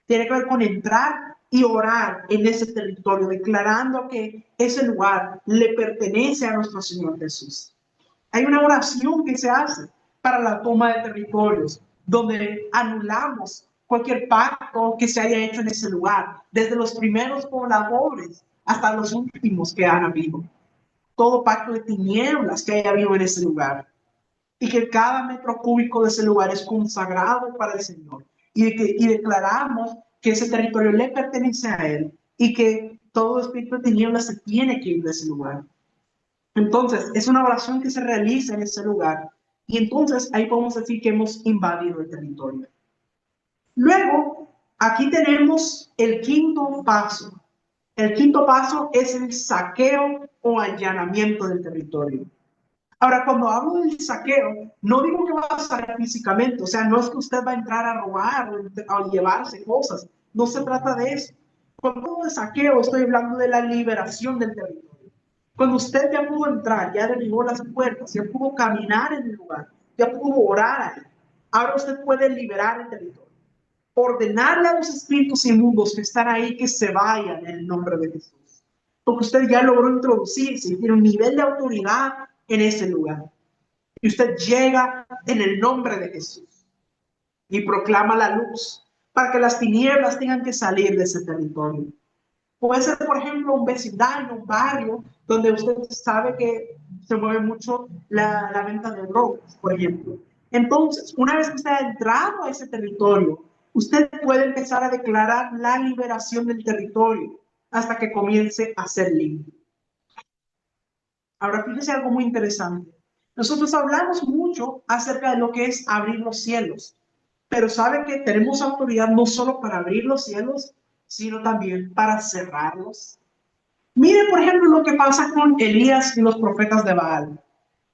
Tiene que ver con entrar y orar en ese territorio, declarando que ese lugar le pertenece a nuestro Señor Jesús. Hay una oración que se hace para la toma de territorios, donde anulamos cualquier pacto que se haya hecho en ese lugar, desde los primeros pobladores hasta los últimos que han habido. Todo pacto de tinieblas que haya habido en ese lugar. Y que cada metro cúbico de ese lugar es consagrado para el Señor. Y declaramos que ese territorio le pertenece a Él y que todo espíritu de tinieblas se tiene que ir de ese lugar. Entonces, es una oración que se realiza en ese lugar. Y entonces ahí podemos decir que hemos invadido el territorio. Luego, aquí tenemos el quinto paso. El quinto paso es el saqueo o allanamiento del territorio. Ahora, cuando hablo del saqueo, no digo que va a salir físicamente, o sea, no es que usted va a entrar a robar o a llevarse cosas, no se trata de eso. Cuando hablo de saqueo, estoy hablando de la liberación del territorio. Cuando usted ya pudo entrar, ya derribó las puertas, ya pudo caminar en el lugar, ya pudo orar ahí, ahora usted puede liberar el territorio. Ordenarle a los espíritus inmundos que están ahí que se vayan en el nombre de Jesús. Porque usted ya logró introducirse y tiene un nivel de autoridad en ese lugar. Y usted llega en el nombre de Jesús y proclama la luz para que las tinieblas tengan que salir de ese territorio. Puede ser, por ejemplo, un vecindario, un barrio, donde usted sabe que se mueve mucho la venta de drogas, por ejemplo. Entonces, una vez que usted ha entrado a ese territorio, usted puede empezar a declarar la liberación del territorio hasta que comience a ser limpio. Ahora, fíjese algo muy interesante. Nosotros hablamos mucho acerca de lo que es abrir los cielos, pero sabe que tenemos autoridad no solo para abrir los cielos, sino también para cerrarlos. Mire, por ejemplo, lo que pasa con Elías y los profetas de Baal.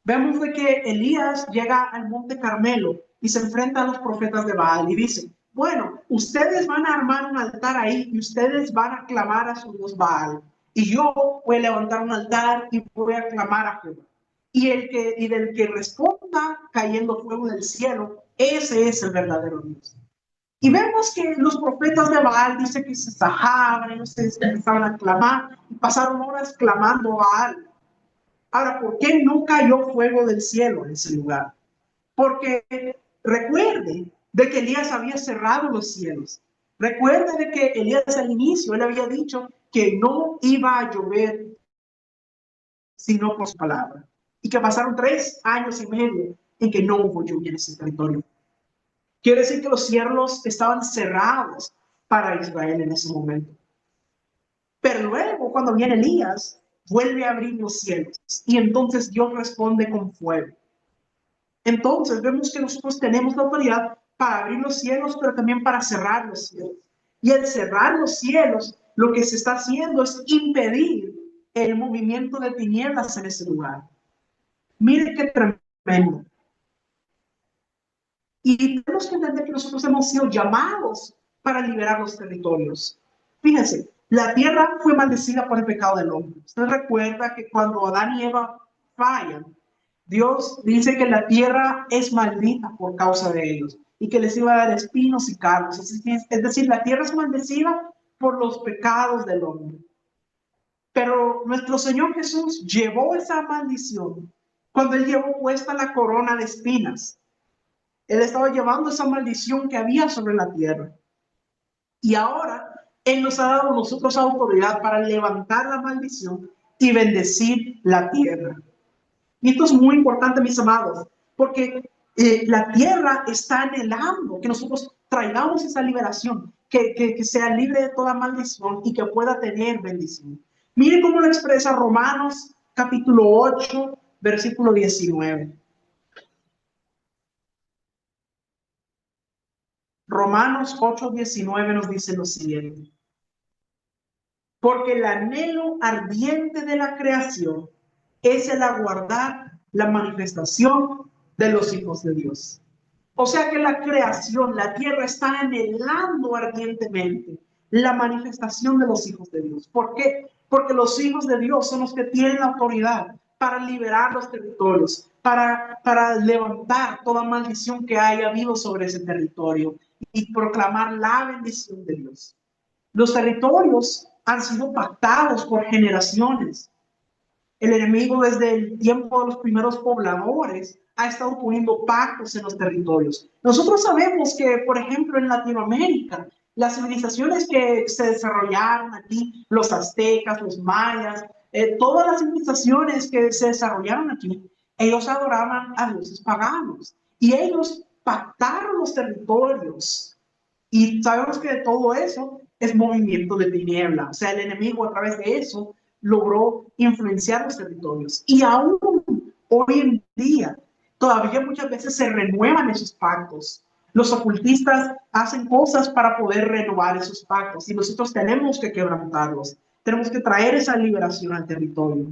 Vemos de que Elías llega al monte Carmelo y se enfrenta a los profetas de Baal y dice, bueno, ustedes van a armar un altar ahí y ustedes van a clamar a su Dios Baal. Y yo voy a levantar un altar y voy a clamar a Jehová. Y del que responda cayendo fuego del cielo, ese es el verdadero Dios. Y vemos que los profetas de Baal dice que se sajaban, ellos se empezaban a clamar y pasaron horas clamando a Baal. Ahora, ¿por qué no cayó fuego del cielo en ese lugar? Porque recuerde de que Elías había cerrado los cielos. Recuerde de que Elías al inicio, él había dicho que no iba a llover sino por su palabra. Y que pasaron 3 años y medio en que no hubo lluvia en ese territorio. Quiere decir que los cielos estaban cerrados para Israel en ese momento. Pero luego, cuando viene Elías, vuelve a abrir los cielos y entonces Dios responde con fuego. Entonces vemos que nosotros tenemos la autoridad para abrir los cielos, pero también para cerrar los cielos. Y al cerrar los cielos, lo que se está haciendo es impedir el movimiento de tinieblas en ese lugar. Mire qué tremendo. Y tenemos que entender que nosotros hemos sido llamados para liberar los territorios. Fíjense, la tierra fue maldecida por el pecado del hombre. Usted recuerda que cuando Adán y Eva fallan, Dios dice que la tierra es maldita por causa de ellos y que les iba a dar espinos y cardos. Es decir, la tierra es maldecida por los pecados del hombre. Pero nuestro Señor Jesús llevó esa maldición cuando Él llevó puesta la corona de espinas. Él estaba llevando esa maldición que había sobre la tierra. Y ahora Él nos ha dado a nosotros autoridad para levantar la maldición y bendecir la tierra. Y esto es muy importante, mis amados, porque la tierra está anhelando que nosotros traigamos esa liberación, que sea libre de toda maldición y que pueda tener bendición. Mire cómo lo expresa Romanos capítulo 8, versículo 19. Romanos 8:19 nos dice lo siguiente. Porque el anhelo ardiente de la creación es el aguardar la manifestación de los hijos de Dios. O sea que la creación, la tierra está anhelando ardientemente la manifestación de los hijos de Dios. ¿Por qué? Porque los hijos de Dios son los que tienen la autoridad para liberar los territorios, para levantar toda maldición que haya habido sobre ese territorio y proclamar la bendición de Dios. Los territorios han sido pactados por generaciones. El enemigo desde el tiempo de los primeros pobladores ha estado poniendo pactos en los territorios. Nosotros sabemos que, por ejemplo, en Latinoamérica, las civilizaciones que se desarrollaron aquí, los aztecas, los mayas, todas las civilizaciones que se desarrollaron aquí, ellos adoraban a dioses paganos y ellos pactaron los territorios. Y sabemos que de todo eso es movimiento de tiniebla. O sea, el enemigo a través de eso logró influenciar los territorios. Y aún hoy en día, todavía muchas veces se renuevan esos pactos. Los ocultistas hacen cosas para poder renovar esos pactos y nosotros tenemos que quebrantarlos. Tenemos que traer esa liberación al territorio.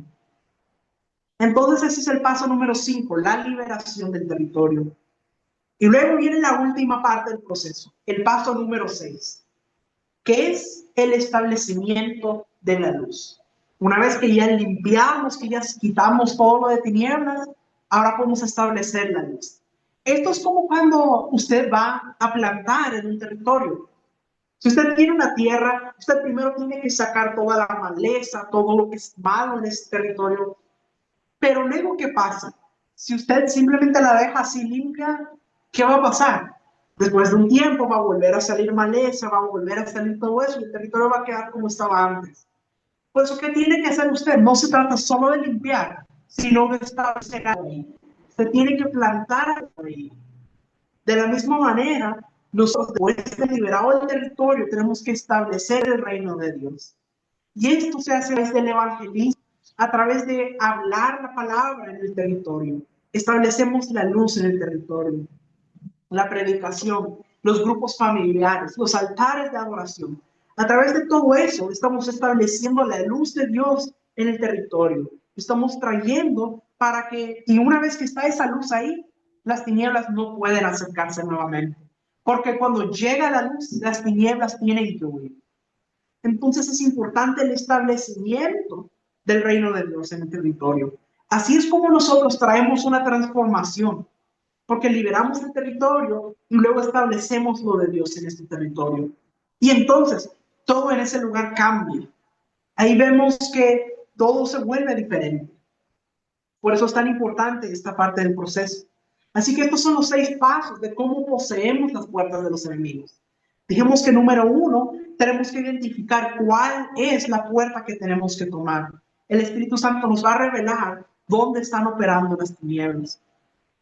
Entonces ese es el paso número 5, la liberación del territorio. Y luego viene la última parte del proceso, el paso número 6, que es el establecimiento de la luz. Una vez que ya limpiamos, que ya quitamos todo lo de tinieblas, ahora podemos establecer la luz. Esto es como cuando usted va a plantar en un territorio. Si usted tiene una tierra, usted primero tiene que sacar toda la maleza, todo lo que es malo en ese territorio. Pero luego, ¿qué pasa? Si usted simplemente la deja así limpia, ¿qué va a pasar? Después de un tiempo va a volver a salir maleza, va a volver a salir todo eso y el territorio va a quedar como estaba antes. Por eso, ¿qué tiene que hacer usted? No se trata solo de limpiar, sino de establecer ahí. Usted tiene que plantar ahí. De la misma manera, nosotros, después de liberado el territorio, tenemos que establecer el reino de Dios. Y esto se hace a través del evangelismo, a través de hablar la palabra en el territorio. establecemos la luz en el territorio, la predicación, los grupos familiares, los altares de adoración. A través de todo eso estamos estableciendo la luz de Dios en el territorio. Estamos trayendo para que, y una vez que está esa luz ahí, las tinieblas no pueden acercarse nuevamente. Porque cuando llega la luz, las tinieblas tienen que huir. Entonces es importante el establecimiento del reino de Dios en el territorio. Así es como nosotros traemos una transformación, porque liberamos el territorio y luego establecemos lo de Dios en este territorio. Y entonces todo en ese lugar cambia. Ahí vemos que todo se vuelve diferente. Por eso es tan importante esta parte del proceso. Así que estos son los 6 pasos de cómo poseemos las puertas de los enemigos. Dijimos que número 1, tenemos que identificar cuál es la puerta que tenemos que tomar. El Espíritu Santo nos va a revelar dónde están operando las tinieblas.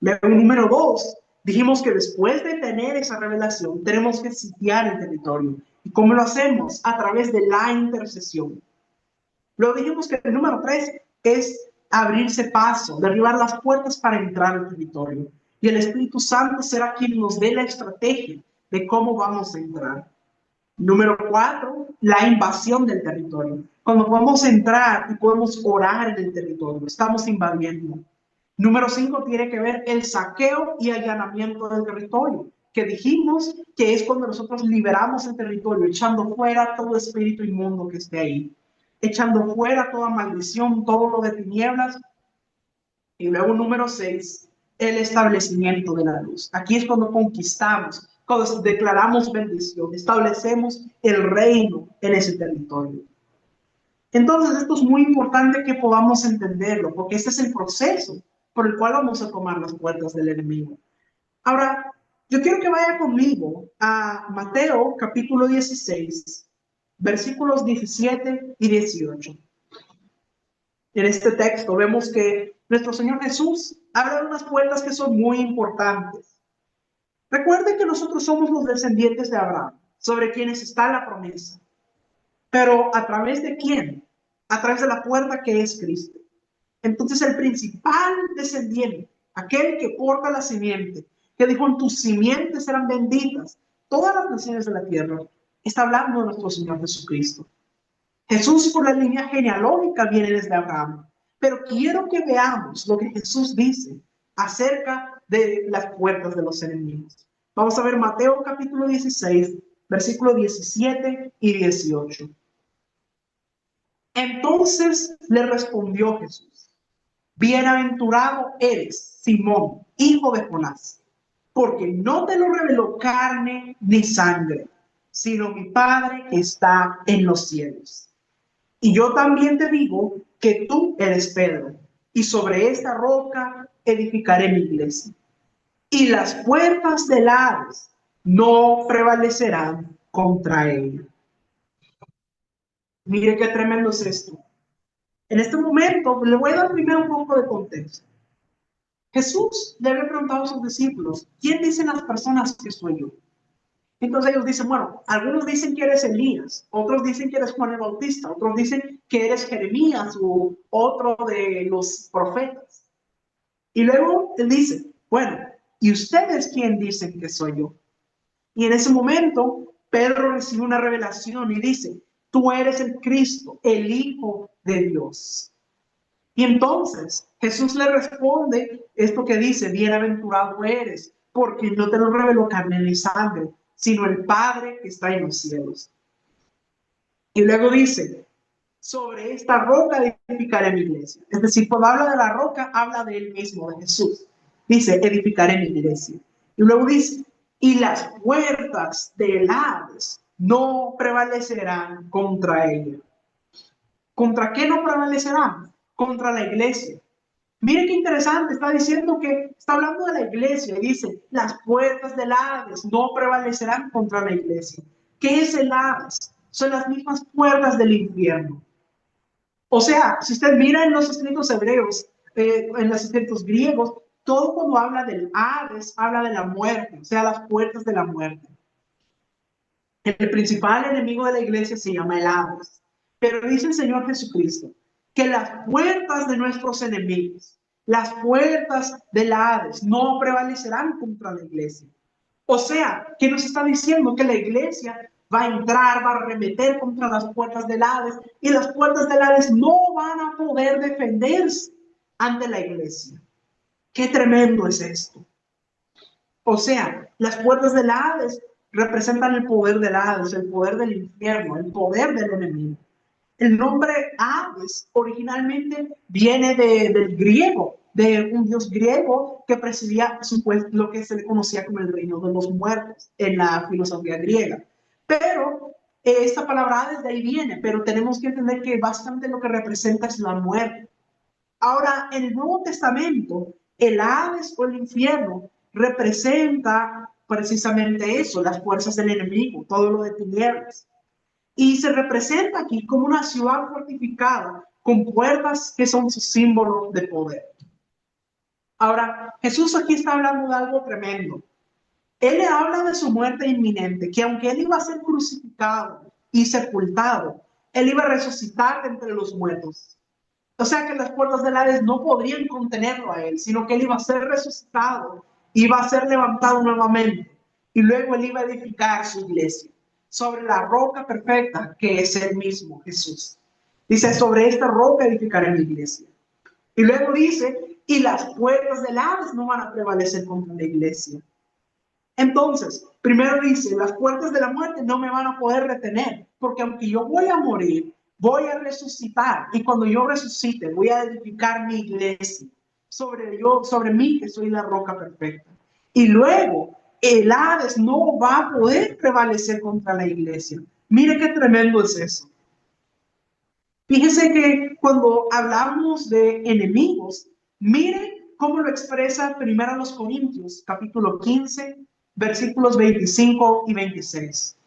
Luego, número 2, dijimos que después de tener esa revelación, tenemos que sitiar el territorio. ¿Y cómo lo hacemos? A través de la intercesión. Luego dijimos que el número 3 es abrirse paso, derribar las puertas para entrar al territorio. Y el Espíritu Santo será quien nos dé la estrategia de cómo vamos a entrar. Número 4, la invasión del territorio. Cuando podemos entrar y podemos orar en el territorio, estamos invadiendo. Número 5 tiene que ver el saqueo y allanamiento del territorio, que dijimos que es cuando nosotros liberamos el territorio, echando fuera todo espíritu inmundo que esté ahí, echando fuera toda maldición, todo lo de tinieblas. Y luego número 6, el establecimiento de la luz. Aquí es cuando conquistamos, cuando declaramos bendición, establecemos el reino en ese territorio. Entonces esto es muy importante que podamos entenderlo, porque este es el proceso por el cual vamos a tomar las puertas del enemigo. Ahora, yo quiero que vaya conmigo a Mateo capítulo 16, versículos 17 y 18. En este texto vemos que nuestro Señor Jesús habla de unas puertas que son muy importantes. Recuerden que nosotros somos los descendientes de Abraham, sobre quienes está la promesa. Pero ¿a través de quién? A través de la puerta que es Cristo. Entonces el principal descendiente, aquel que porta la simiente, que dijo en tus simientes serán benditas todas las naciones de la tierra, está hablando de nuestro Señor Jesucristo. Jesús por la línea genealógica viene desde Abraham, pero quiero que veamos lo que Jesús dice acerca de las puertas de los enemigos. Vamos a ver Mateo capítulo 16, versículos 17 y 18. Entonces le respondió Jesús: bienaventurado eres, Simón, hijo de Jonás, porque no te lo reveló carne ni sangre, sino mi Padre que está en los cielos. Y yo también te digo que tú eres Pedro, y sobre esta roca edificaré mi iglesia. Y las puertas del Hades no prevalecerán contra ella. Mire qué tremendo es esto. En este momento, le voy a dar primero un poco de contexto. Jesús le había preguntado a sus discípulos: ¿quién dicen las personas que soy yo? Entonces ellos dicen, bueno, algunos dicen que eres Elías, otros dicen que eres Juan el Bautista, otros dicen que eres Jeremías u otro de los profetas. Y luego él dice, bueno, ¿y ustedes quién dicen que soy yo? Y en ese momento Pedro recibe una revelación y dice, tú eres el Cristo, el Hijo de Dios. Y entonces Jesús le responde esto que dice, bienaventurado eres, porque no te lo reveló carne ni sangre, sino el Padre que está en los cielos. Y luego dice, sobre esta roca edificaré mi iglesia. Es decir, cuando habla de la roca, habla de él mismo, de Jesús. Dice, edificaré mi iglesia. Y luego dice, y las puertas del Hades no prevalecerán contra ella. ¿Contra qué no prevalecerán? Contra la iglesia. Mire qué interesante, está diciendo que está hablando de la iglesia y dice, las puertas del Hades no prevalecerán contra la iglesia. ¿Qué es el Hades? Son las mismas puertas del infierno. O sea, si usted mira en los escritos hebreos, en los escritos griegos, todo cuando habla del Hades, habla de la muerte, o sea, las puertas de la muerte. El principal enemigo de la iglesia se llama el Hades. Pero dice el Señor Jesucristo que las puertas de nuestros enemigos, Las puertas del Hades no prevalecerán contra la iglesia. O sea, ¿qué nos está diciendo? Que la iglesia va a entrar, va a arremeter contra las puertas del Hades y las puertas del Hades no van a poder defenderse ante la iglesia. Qué tremendo es esto. O sea, las puertas del Hades representan el poder del Hades, el poder del infierno, el poder del enemigo. El nombre Hades originalmente viene del griego, de un dios griego que presidía lo que se le conocía como el reino de los muertos en la filosofía griega. Pero esta palabra Hades de ahí viene, pero tenemos que entender que bastante lo que representa es la muerte. Ahora, en el Nuevo Testamento, el Hades o el infierno representa precisamente eso, las fuerzas del enemigo, todo lo de tinieblas. Y se representa aquí como una ciudad fortificada con puertas que son su símbolo de poder. Ahora, Jesús aquí está hablando de algo tremendo. Él le habla de su muerte inminente, que aunque él iba a ser crucificado y sepultado, él iba a resucitar de entre los muertos. O sea que las puertas del Hades no podrían contenerlo a él, sino que él iba a ser resucitado, iba a ser levantado nuevamente y luego él iba a edificar su iglesia sobre la roca perfecta que es el mismo Jesús. Dice, sobre esta roca edificaré mi iglesia. Y luego dice, y las puertas del Hades no van a prevalecer contra la iglesia. Entonces, primero dice, las puertas de la muerte no me van a poder retener, porque aunque yo voy a morir, voy a resucitar, y cuando yo resucite, voy a edificar mi iglesia sobre mí, que soy la roca perfecta. Y luego, el Hades no va a poder prevalecer contra la iglesia. Mire qué tremendo es eso. Fíjese que cuando hablamos de enemigos, mire cómo lo expresa primero los Corintios, capítulo 15, versículos 25 y 26.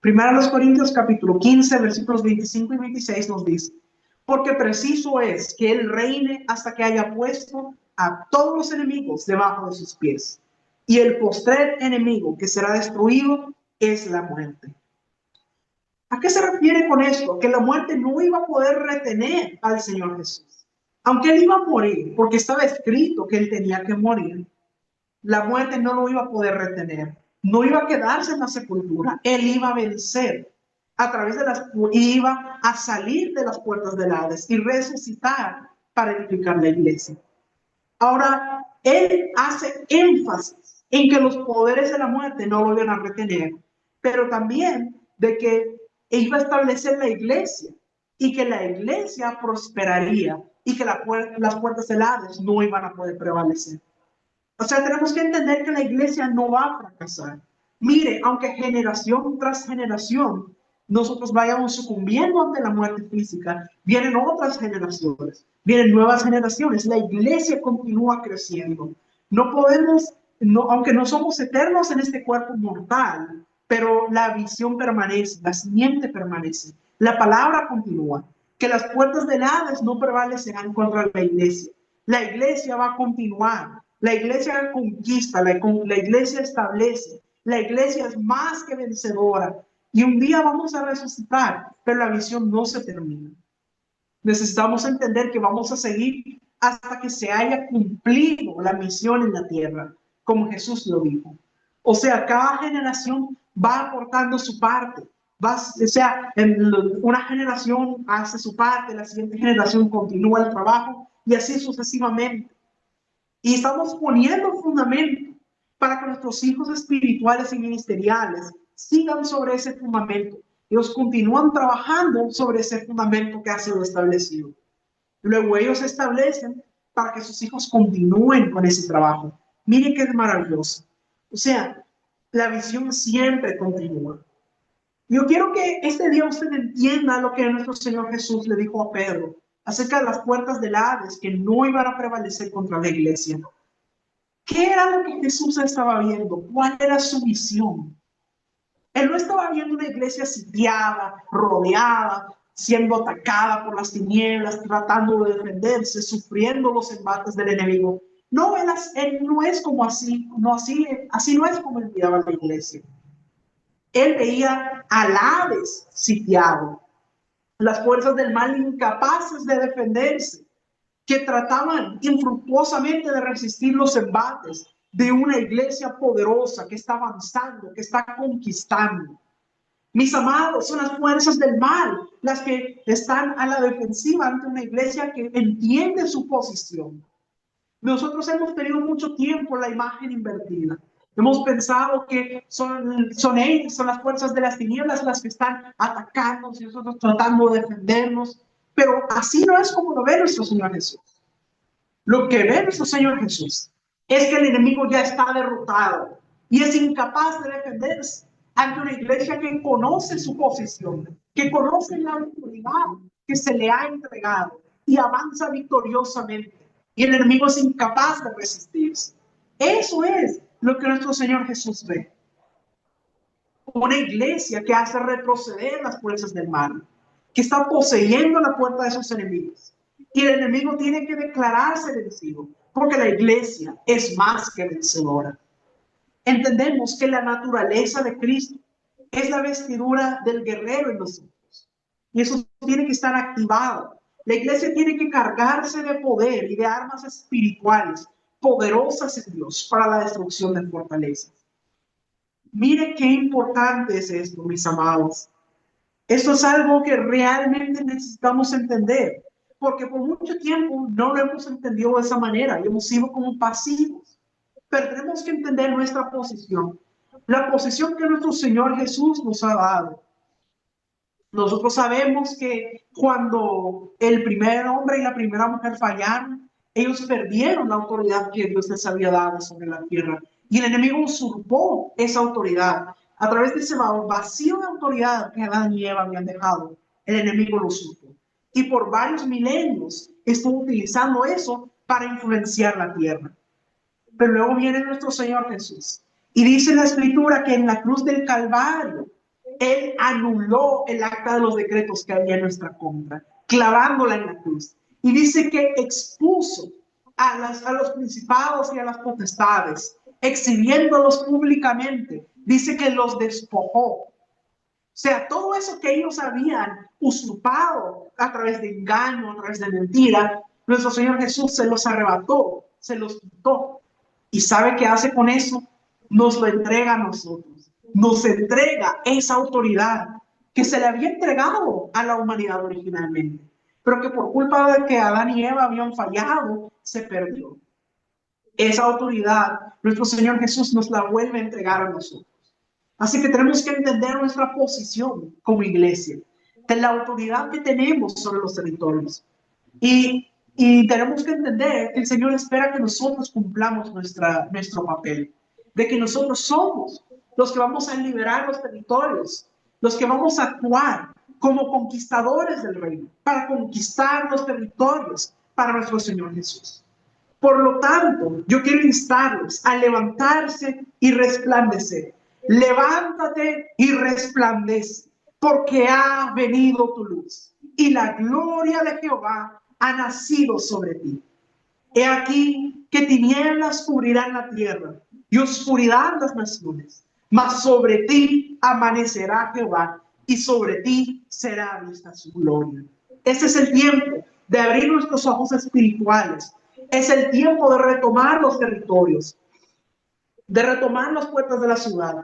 Primero los Corintios, capítulo 15, versículos 25 y 26 nos dice, porque preciso es que él reine hasta que haya puesto a todos los enemigos debajo de sus pies. Y el postrer enemigo que será destruido es la muerte. ¿A qué se refiere con esto? Que la muerte no iba a poder retener al Señor Jesús. Aunque él iba a morir, porque estaba escrito que él tenía que morir, la muerte no lo iba a poder retener. No iba a quedarse en la sepultura. Él iba a vencer a través de iba a salir de las puertas del Hades y resucitar para edificar la iglesia. Ahora, él hace énfasis en que los poderes de la muerte no lo iban a retener, pero también de que iba a establecer la iglesia y que la iglesia prosperaría y que las puertas del Hades no iban a poder prevalecer. O sea, tenemos que entender que la iglesia no va a fracasar. Mire, aunque generación tras generación nosotros vayamos sucumbiendo ante la muerte física, vienen otras generaciones, vienen nuevas generaciones. La iglesia continúa creciendo. No podemos, aunque no somos eternos en este cuerpo mortal, pero la visión permanece, la simiente permanece, la palabra continúa. Que las puertas del Hades no prevalecerán contra la iglesia. La iglesia va a continuar. La iglesia conquista, la iglesia establece, la iglesia es más que vencedora y un día vamos a resucitar, pero la visión no se termina. Necesitamos entender que vamos a seguir hasta que se haya cumplido la misión en la tierra, como Jesús lo dijo. O sea, cada generación va aportando su parte. O sea, una generación hace su parte, la siguiente generación continúa el trabajo y así sucesivamente. Y estamos poniendo fundamento para que nuestros hijos espirituales y ministeriales sigan sobre ese fundamento. Ellos continúan trabajando sobre ese fundamento que ha sido establecido. Luego ellos establecen para que sus hijos continúen con ese trabajo. Miren qué maravilloso. O sea, la visión siempre continúa. Yo quiero que este día usted entienda lo que nuestro Señor Jesús le dijo a Pedro acerca de las puertas del Hades que no iban a prevalecer contra la iglesia. ¿Qué era lo que Jesús estaba viendo? ¿Cuál era su visión? Él no estaba viendo una iglesia sitiada, rodeada, siendo atacada por las tinieblas, tratando de defenderse, sufriendo los embates del enemigo. No, él no es como así, así no es como él miraba la iglesia. Él veía al Hades sitiado. las fuerzas del mal incapaces de defenderse, que trataban infructuosamente de resistir los embates de una iglesia poderosa que está avanzando, que está conquistando. Mis amados, son las fuerzas del mal las que están a la defensiva ante una iglesia que entiende su posición. Nosotros hemos tenido mucho tiempo la imagen invertida. Hemos pensado que son ellos, son las fuerzas de las tinieblas las que están atacándonos y nosotros tratando de defendernos. Pero así no es como lo ve nuestro Señor Jesús. Lo que ve nuestro Señor Jesús es que el enemigo ya está derrotado y es incapaz de defenderse ante una iglesia que conoce su posición, que conoce la autoridad que se le ha entregado y avanza victoriosamente. Y el enemigo es incapaz de resistirse. Eso es lo que nuestro Señor Jesús ve. Una iglesia que hace retroceder las fuerzas del mal, que está poseyendo la puerta de sus enemigos. Y el enemigo tiene que declararse vencido, porque la iglesia es más que vencedora. Entendemos que la naturaleza de Cristo es la vestidura del guerrero en nosotros. Y eso tiene que estar activado. La iglesia tiene que cargarse de poder y de armas espirituales poderosas en Dios para la destrucción de fortalezas. Mire qué importante es esto, mis amados. Esto es algo que realmente necesitamos entender, porque por mucho tiempo no lo hemos entendido de esa manera y hemos sido como pasivos. Pero tenemos que entender nuestra posición, la posición que nuestro Señor Jesús nos ha dado. Nosotros sabemos que cuando el primer hombre y la primera mujer fallaron, ellos perdieron la autoridad que Dios les había dado sobre la tierra. Y el enemigo usurpó esa autoridad. A través de ese vacío de autoridad que Adán y Eva habían dejado, el enemigo lo usurpó. Y por varios milenios estuvo utilizando eso para influenciar la tierra. Pero luego viene nuestro Señor Jesús. Y dice la Escritura que en la cruz del Calvario, Él anuló el acta de los decretos que había en nuestra contra, clavándola en la cruz. Y dice que expuso a los principados y a las potestades, exhibiéndolos públicamente. Dice que los despojó. O sea, todo eso que ellos habían usurpado a través de engaño, a través de mentira, nuestro Señor Jesús se los arrebató, se los quitó. ¿Y sabe qué hace con eso? Nos lo entrega a nosotros. Nos entrega esa autoridad que se le había entregado a la humanidad originalmente, pero que por culpa de que Adán y Eva habían fallado, se perdió. Esa autoridad, nuestro Señor Jesús nos la vuelve a entregar a nosotros. Así que tenemos que entender nuestra posición como iglesia, de la autoridad que tenemos sobre los territorios. Y tenemos que entender que el Señor espera que nosotros cumplamos nuestro papel, de que nosotros somos los que vamos a liberar los territorios, los que vamos a actuar como conquistadores del reino, para conquistar los territorios para nuestro Señor Jesús. Por lo tanto, yo quiero instarlos a levantarse y resplandecer. Levántate y resplandece, porque ha venido tu luz y la gloria de Jehová ha nacido sobre ti. He aquí que tinieblas cubrirán la tierra y oscuridad las naciones, mas sobre ti amanecerá Jehová y sobre ti será vista su gloria. Ese es el tiempo de abrir nuestros ojos espirituales. Es el tiempo de retomar los territorios, de retomar las puertas de la ciudad.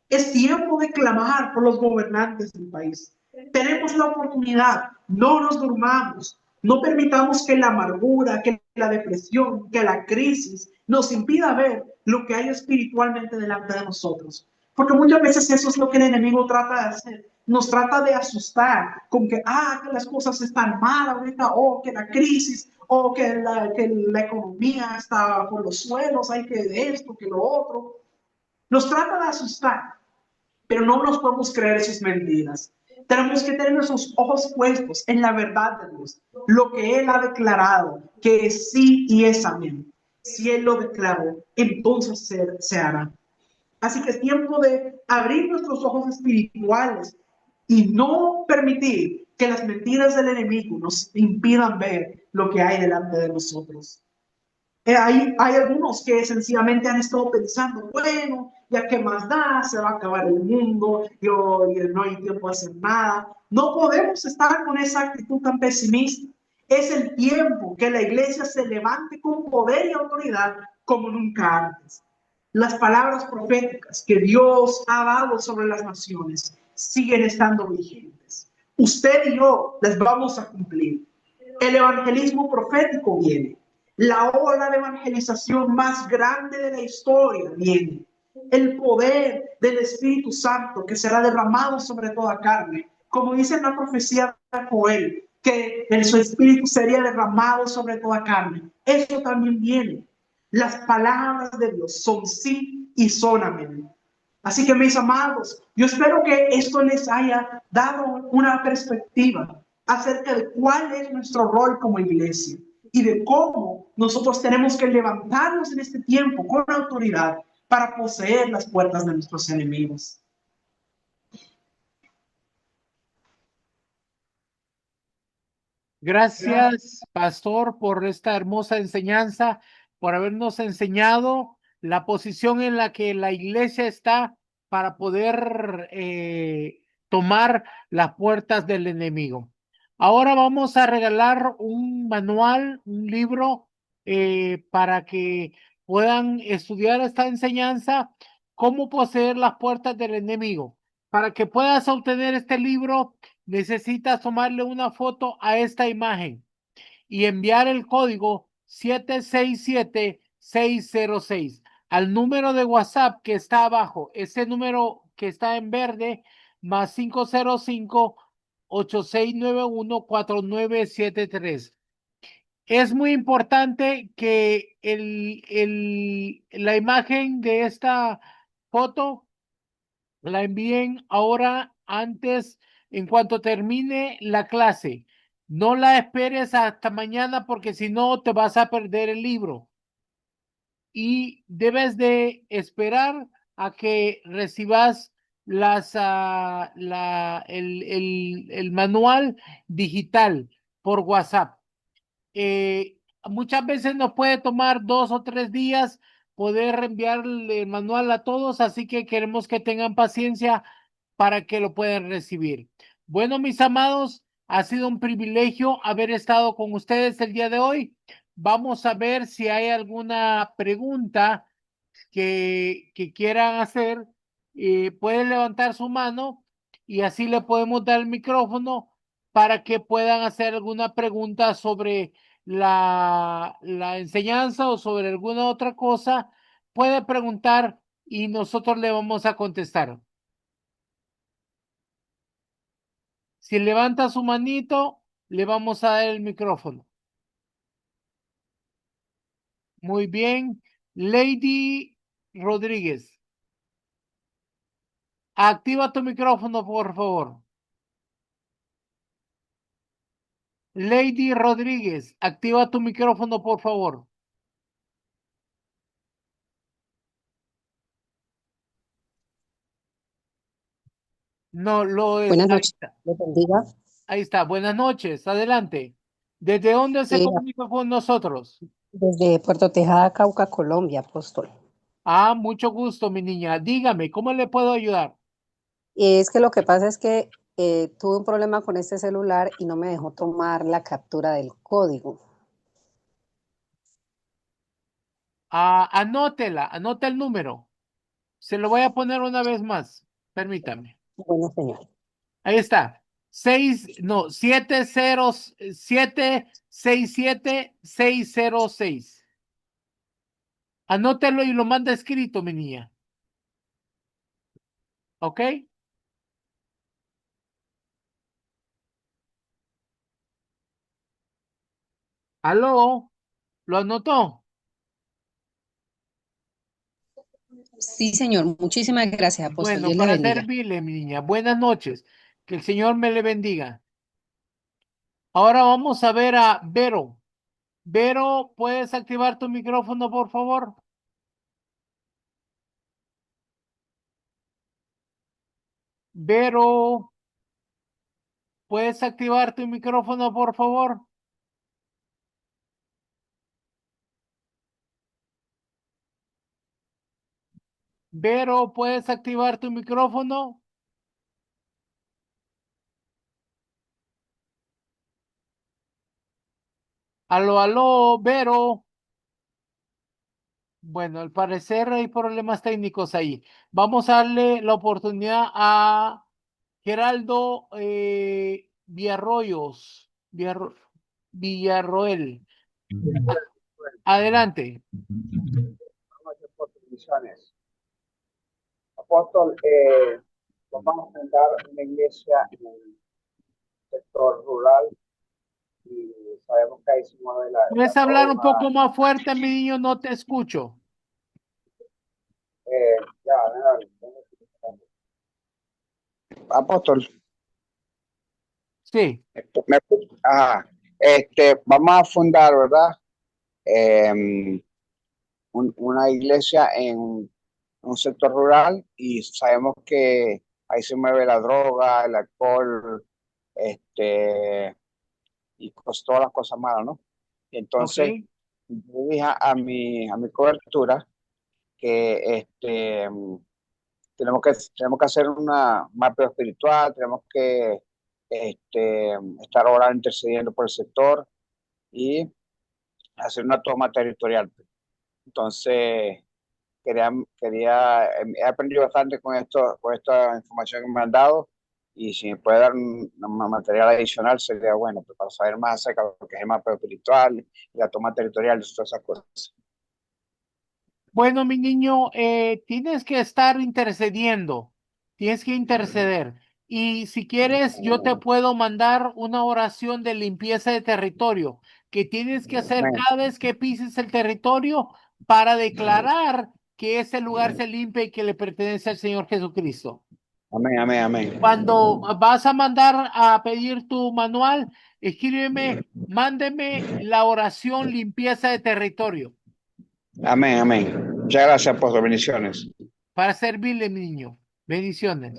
Es tiempo de clamar por los gobernantes del país. Tenemos la oportunidad, no nos durmamos, no permitamos que la amargura, que la depresión, que la crisis nos impida ver lo que hay espiritualmente delante de nosotros. Porque muchas veces eso es lo que el enemigo trata de hacer. Nos trata de asustar con que las cosas están mal ahorita, o que la crisis, o que la economía está por los suelos, hay que esto, que lo otro. Nos trata de asustar, pero no nos podemos creer sus mentiras. Tenemos que tener nuestros ojos puestos en la verdad de Dios, lo que Él ha declarado, que es sí y es amén. Si Él lo declaró, entonces se hará. Así que es tiempo de abrir nuestros ojos espirituales y no permitir que las mentiras del enemigo nos impidan ver lo que hay delante de nosotros. Hay algunos que sencillamente han estado pensando, bueno, ya que más da, se va a acabar el mundo, y no hay tiempo de hacer nada. No podemos estar con esa actitud tan pesimista. Es el tiempo que la iglesia se levante con poder y autoridad como nunca antes. Las palabras proféticas que Dios ha dado sobre las naciones siguen estando vigentes. Usted y yo las vamos a cumplir. El evangelismo profético viene. La ola de evangelización más grande de la historia viene. El poder del Espíritu Santo que será derramado sobre toda carne. Como dice en la profecía de Joel, que su Espíritu sería derramado sobre toda carne. Eso también viene. Las palabras de Dios son sí y son amén. Así que mis amados, yo espero que esto les haya dado una perspectiva acerca de cuál es nuestro rol como iglesia y de cómo nosotros tenemos que levantarnos en este tiempo con autoridad para poseer las puertas de nuestros enemigos. Gracias, pastor, por esta hermosa enseñanza, por habernos enseñado la posición en la que la iglesia está para poder tomar las puertas del enemigo. Ahora vamos a regalar un manual, un libro, para que puedan estudiar esta enseñanza, cómo poseer las puertas del enemigo. Para que puedas obtener este libro, necesitas tomarle una foto a esta imagen y enviar el código 767-606 al número de WhatsApp que está abajo, ese número que está en verde, más 505-8691-4973. Es muy importante que la imagen de esta foto la envíen ahora antes, en cuanto termine la clase. No la esperes hasta mañana porque si no te vas a perder el libro. Y debes de esperar a que recibas el manual digital por WhatsApp. Muchas veces nos puede tomar 2 o 3 días poder enviar el manual a todos, así que queremos que tengan paciencia para que lo puedan recibir. Bueno, mis amados, ha sido un privilegio haber estado con ustedes el día de hoy. Vamos a ver si hay alguna pregunta que quieran hacer. Pueden levantar su mano y así le podemos dar el micrófono para que puedan hacer alguna pregunta sobre la enseñanza o sobre alguna otra cosa. Puede preguntar y nosotros le vamos a contestar. Si levanta su manito, le vamos a dar el micrófono. Muy bien. Lady Rodríguez, activa tu micrófono, por favor. Lady Rodríguez, activa tu micrófono, por favor. No lo es. Buenas Ahí noches, está. les bendiga. Ahí está. Buenas noches. Adelante. ¿Desde dónde se Eh, comunica con nosotros? Desde Puerto Tejada, Cauca, Colombia, apóstol. Mucho gusto, mi niña. Dígame, ¿cómo le puedo ayudar? Es que lo que pasa es que tuve un problema con este celular y no me dejó tomar la captura del código. Anótela, anota el número. Se lo voy a poner una vez más. Permítame. Bueno, señor. Ahí está. 767-606. Anótelo y lo manda escrito, mi niña. ¿Ok? ¿Aló? ¿Lo anotó? Sí, señor. Muchísimas gracias, apóstol. Bueno, Dios le para bendiga. servirle, mi niña. Buenas noches. Que el Señor me le bendiga. Ahora vamos a ver a Vero. Vero, ¿puedes activar tu micrófono, por favor? Vero, ¿puedes activar tu micrófono, por favor? Vero, ¿puedes activar tu micrófono? Aló, aló, Vero. Bueno, al parecer hay problemas técnicos ahí. Vamos a darle la oportunidad a Geraldo Villarroel. Adelante. Por bendiciones. Apóstol, vamos a fundar una iglesia en el sector rural y sabemos que ahí se mueve la ¿Puedes hablar un droga. poco más fuerte, mi niño? No te escucho. Ya, apóstol, Sí, ¿me escucha? Ajá. Vamos a fundar, ¿verdad? Eh, una iglesia en un sector rural y sabemos que ahí se mueve la droga, el alcohol, y todas las cosas malas, ¿no? ok. Entonces, yo dije a mi cobertura que tenemos que hacer un mapeo espiritual, tenemos que estar ahora intercediendo por el sector y hacer una toma territorial. Entonces, he aprendido bastante con esta información que me han dado y si me puede dar un material adicional sería bueno, pues, para saber más acerca de lo que es el mapa espiritual y la toma territorial y todas esas cosas. Bueno, mi niño, tienes que estar intercediendo, tienes que interceder. Y si quieres, yo te puedo mandar una oración de limpieza de territorio que tienes que hacer Amén, cada vez que pises el territorio para declarar que ese lugar se limpia y que le pertenece al Señor Jesucristo. amén, amén, amén. Cuando vas a mandar a pedir tu manual, escríbeme, mándeme la oración limpieza de territorio Amén, amén. Muchas gracias, apóstol. Bendiciones. para servirle, mi niño. Bendiciones.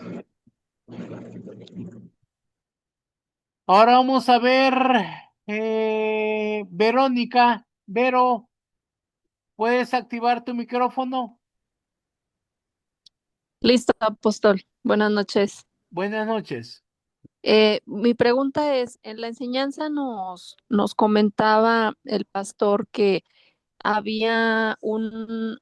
Ahora vamos a ver, Verónica, Vero, ¿puedes activar tu micrófono? Listo, apóstol. Buenas noches. Buenas noches. Mi pregunta es, en la enseñanza nos comentaba el pastor que había un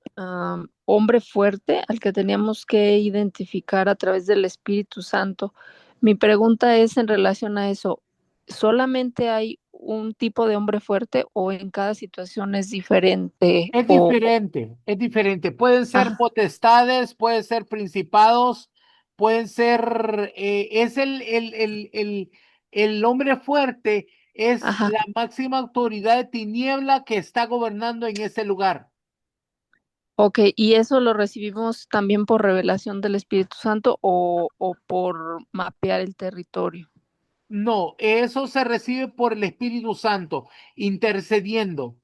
hombre fuerte al que teníamos que identificar a través del Espíritu Santo. Mi pregunta es en relación a eso, ¿solamente hay un tipo de hombre fuerte o en cada situación es diferente? Es diferente, es diferente. Pueden ser Ah, potestades, pueden ser principados, pueden ser, es el hombre fuerte, es ajá. la máxima autoridad de tiniebla que está gobernando en ese lugar. Ok, ¿y eso lo recibimos también por revelación del Espíritu Santo o por mapear el territorio? No, eso se recibe por el Espíritu Santo, intercediendo.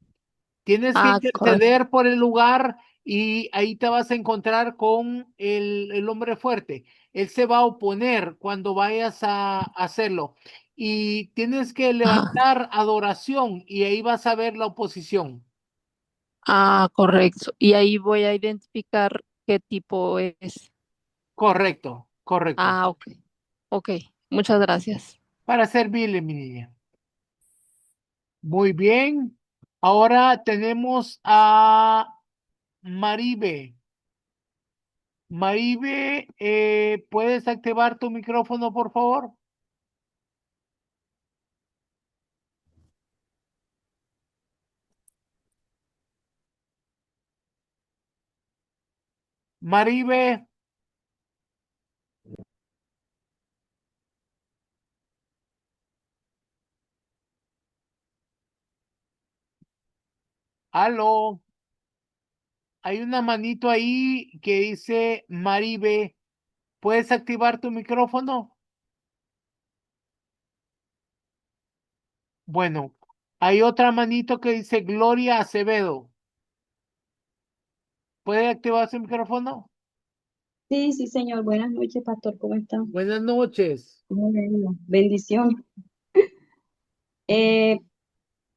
Tienes que Ah, correcto. interceder por el lugar y ahí te vas a encontrar con el hombre fuerte. Él se va a oponer cuando vayas a hacerlo. Y tienes que Ajá. levantar adoración y ahí vas a ver la oposición. Ah, correcto. Y ahí voy a identificar qué tipo es. Correcto, correcto. Ah, ok. Ok, muchas gracias. Para servirle, mi niña. Muy bien. Ahora tenemos a Maribe. Maribe, ¿puedes activar tu micrófono, por favor? Maribe, aló. Hay una manito ahí que dice Maribe. ¿Puedes activar tu micrófono? Bueno, hay otra manito que dice Gloria Acevedo. ¿Puede activar su micrófono? Sí, sí, señor. Buenas noches, pastor. ¿Cómo está? Buenas noches. Bueno, bendición. Eh,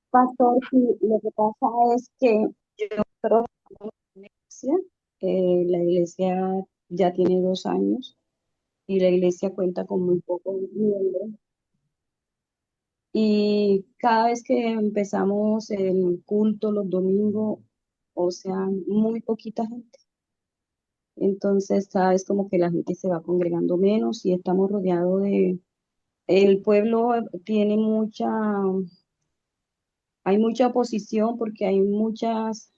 pastor, sí, lo que pasa es que yo trabajo en una iglesia, La iglesia ya tiene 2 años y la iglesia cuenta con muy pocos miembros. Y cada vez que empezamos el culto los domingos, o sea, muy poquita gente. Entonces, cada vez como que la gente se va congregando menos y estamos rodeados de... El pueblo tiene hay mucha oposición porque hay muchas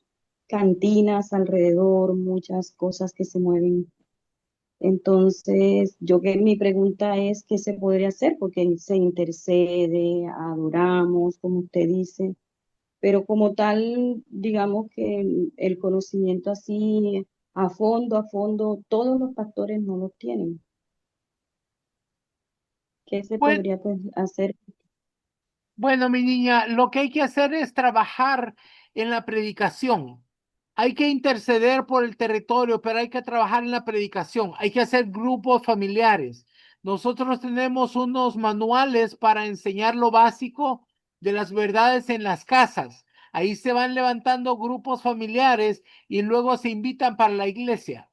cantinas alrededor, muchas cosas que se mueven. Entonces, mi pregunta es, ¿qué se podría hacer? Porque se intercede, adoramos, como usted dice, pero como tal, digamos que el conocimiento así a fondo, todos los pastores no lo tienen. ¿Qué se Bueno, podría pues hacer? bueno, mi niña, lo que hay que hacer es trabajar en la predicación. Hay que interceder por el territorio, pero hay que trabajar en la predicación. Hay que hacer grupos familiares. Nosotros tenemos unos manuales para enseñar lo básico de las verdades en las casas. Ahí se van levantando grupos familiares y luego se invitan para la iglesia.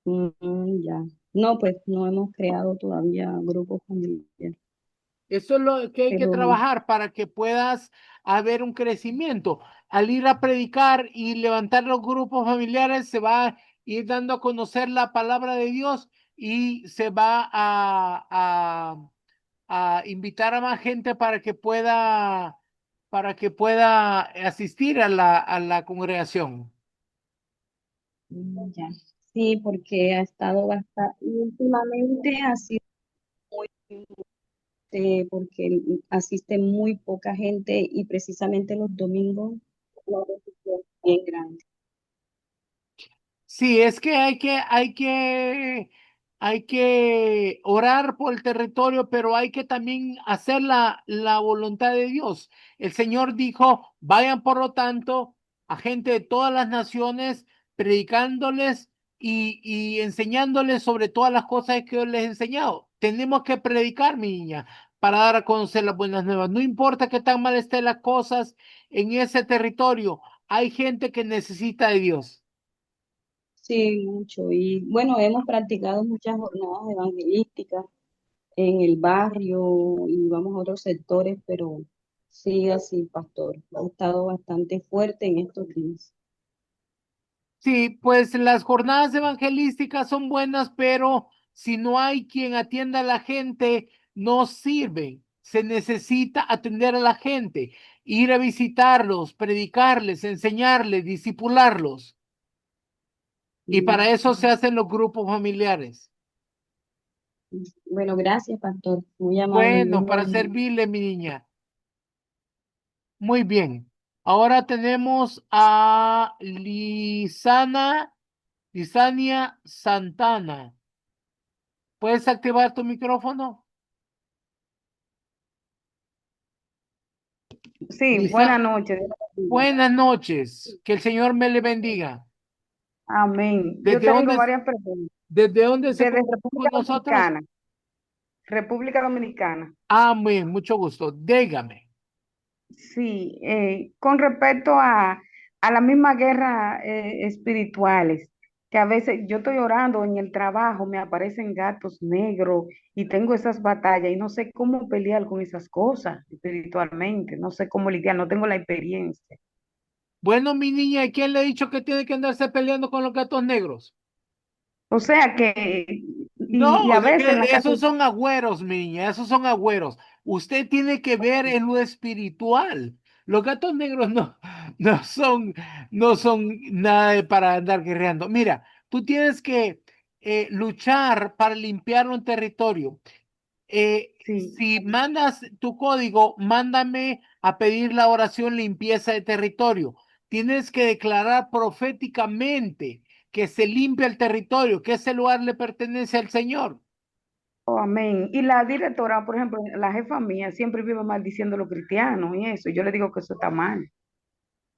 Ya. No, pues no hemos creado todavía grupos familiares, Eso es lo que hay que pero trabajar para que puedas haber un crecimiento. Al ir a predicar y levantar los grupos familiares, se va a ir dando a conocer la palabra de Dios y se va a invitar a más gente para que pueda asistir a la congregación. ya. Sí, porque ha estado bastante, últimamente ha sido porque asiste muy poca gente y precisamente los domingos la recepción es bien grande. Sí, es que hay que orar por el territorio, pero hay que también hacer la voluntad de Dios. El Señor dijo, vayan por lo tanto a gente de todas las naciones, predicándoles y enseñándoles sobre todas las cosas que yo les he enseñado. Tenemos que predicar, mi niña, para dar a conocer las buenas nuevas. No importa qué tan mal estén las cosas en ese territorio, hay gente que necesita de Dios. Sí, mucho. Y bueno, hemos practicado muchas jornadas evangelísticas en el barrio y vamos a otros sectores, pero sí, así, pastor. Ha estado bastante fuerte en estos días. Sí, pues las jornadas evangelísticas son buenas, pero si no hay quien atienda a la gente, no sirven. Se necesita atender a la gente, ir a visitarlos, predicarles, enseñarles, disipularlos. Y para eso se hacen los grupos familiares. Bueno, gracias, pastor. Muy amable. Dios Bueno, lo para bendiga. servirle, mi niña. Muy bien. Ahora tenemos a Lisania Santana. ¿Puedes activar tu micrófono? Sí, buenas Lisa, noches. Dios le bendiga. buenas noches. Que el Señor me le bendiga. Amén. Yo ¿Desde tengo dónde, varias preguntas. desde dónde se Desde comunica con República nosotros? Dominicana. República Dominicana. Amén, mucho gusto. Dígame. Sí, con respecto a la misma guerra espirituales, que a veces yo estoy orando en el trabajo, me aparecen gatos negros y tengo esas batallas y no sé cómo pelear con esas cosas espiritualmente, no sé cómo lidiar, no tengo la experiencia. Bueno, mi niña, ¿y quién le ha dicho que tiene que andarse peleando con los gatos negros? O sea que, y No, a veces en la casa, esos son agüeros, mi niña, esos son agüeros. Usted tiene que ver en lo espiritual. Los gatos negros no son, no son para andar guerreando. Mira, tú tienes que luchar para limpiar un territorio. sí. Si mandas tu código, mándame a pedir la oración limpieza de territorio. Tienes que declarar proféticamente que se limpia el territorio, que ese lugar le pertenece al Señor. Oh, amén. Y la directora, por ejemplo, la jefa mía, siempre vive maldiciendo a los cristianos y eso. Yo le digo que eso está mal.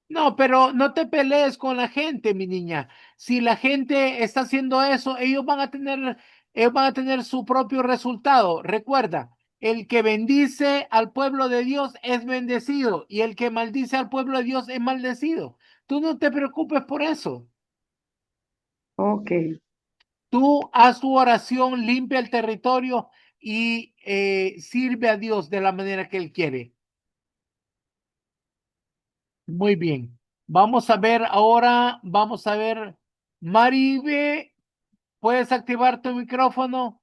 No, pero no te pelees con la gente, mi niña. Si la gente está haciendo eso, ellos van a tener su propio resultado. Recuerda, el que bendice al pueblo de Dios es bendecido y el que maldice al pueblo de Dios es maldecido. Tú no te preocupes por eso. Ok. Tú haz tu oración, limpia el territorio y sirve a Dios de la manera que Él quiere. Muy bien. Vamos a ver ahora, vamos a ver, Maribe, ¿puedes activar tu micrófono?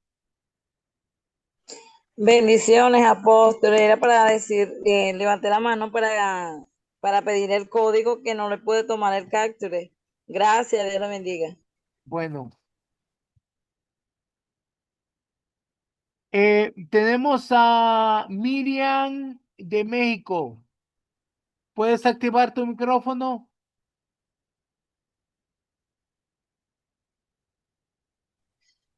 Bendiciones, apóstoles. Era para decir, levanté la mano para pedir el código que no le pude tomar el capture. Gracias, Dios lo bendiga. Bueno, tenemos a Miriam de México. ¿Puedes activar tu micrófono?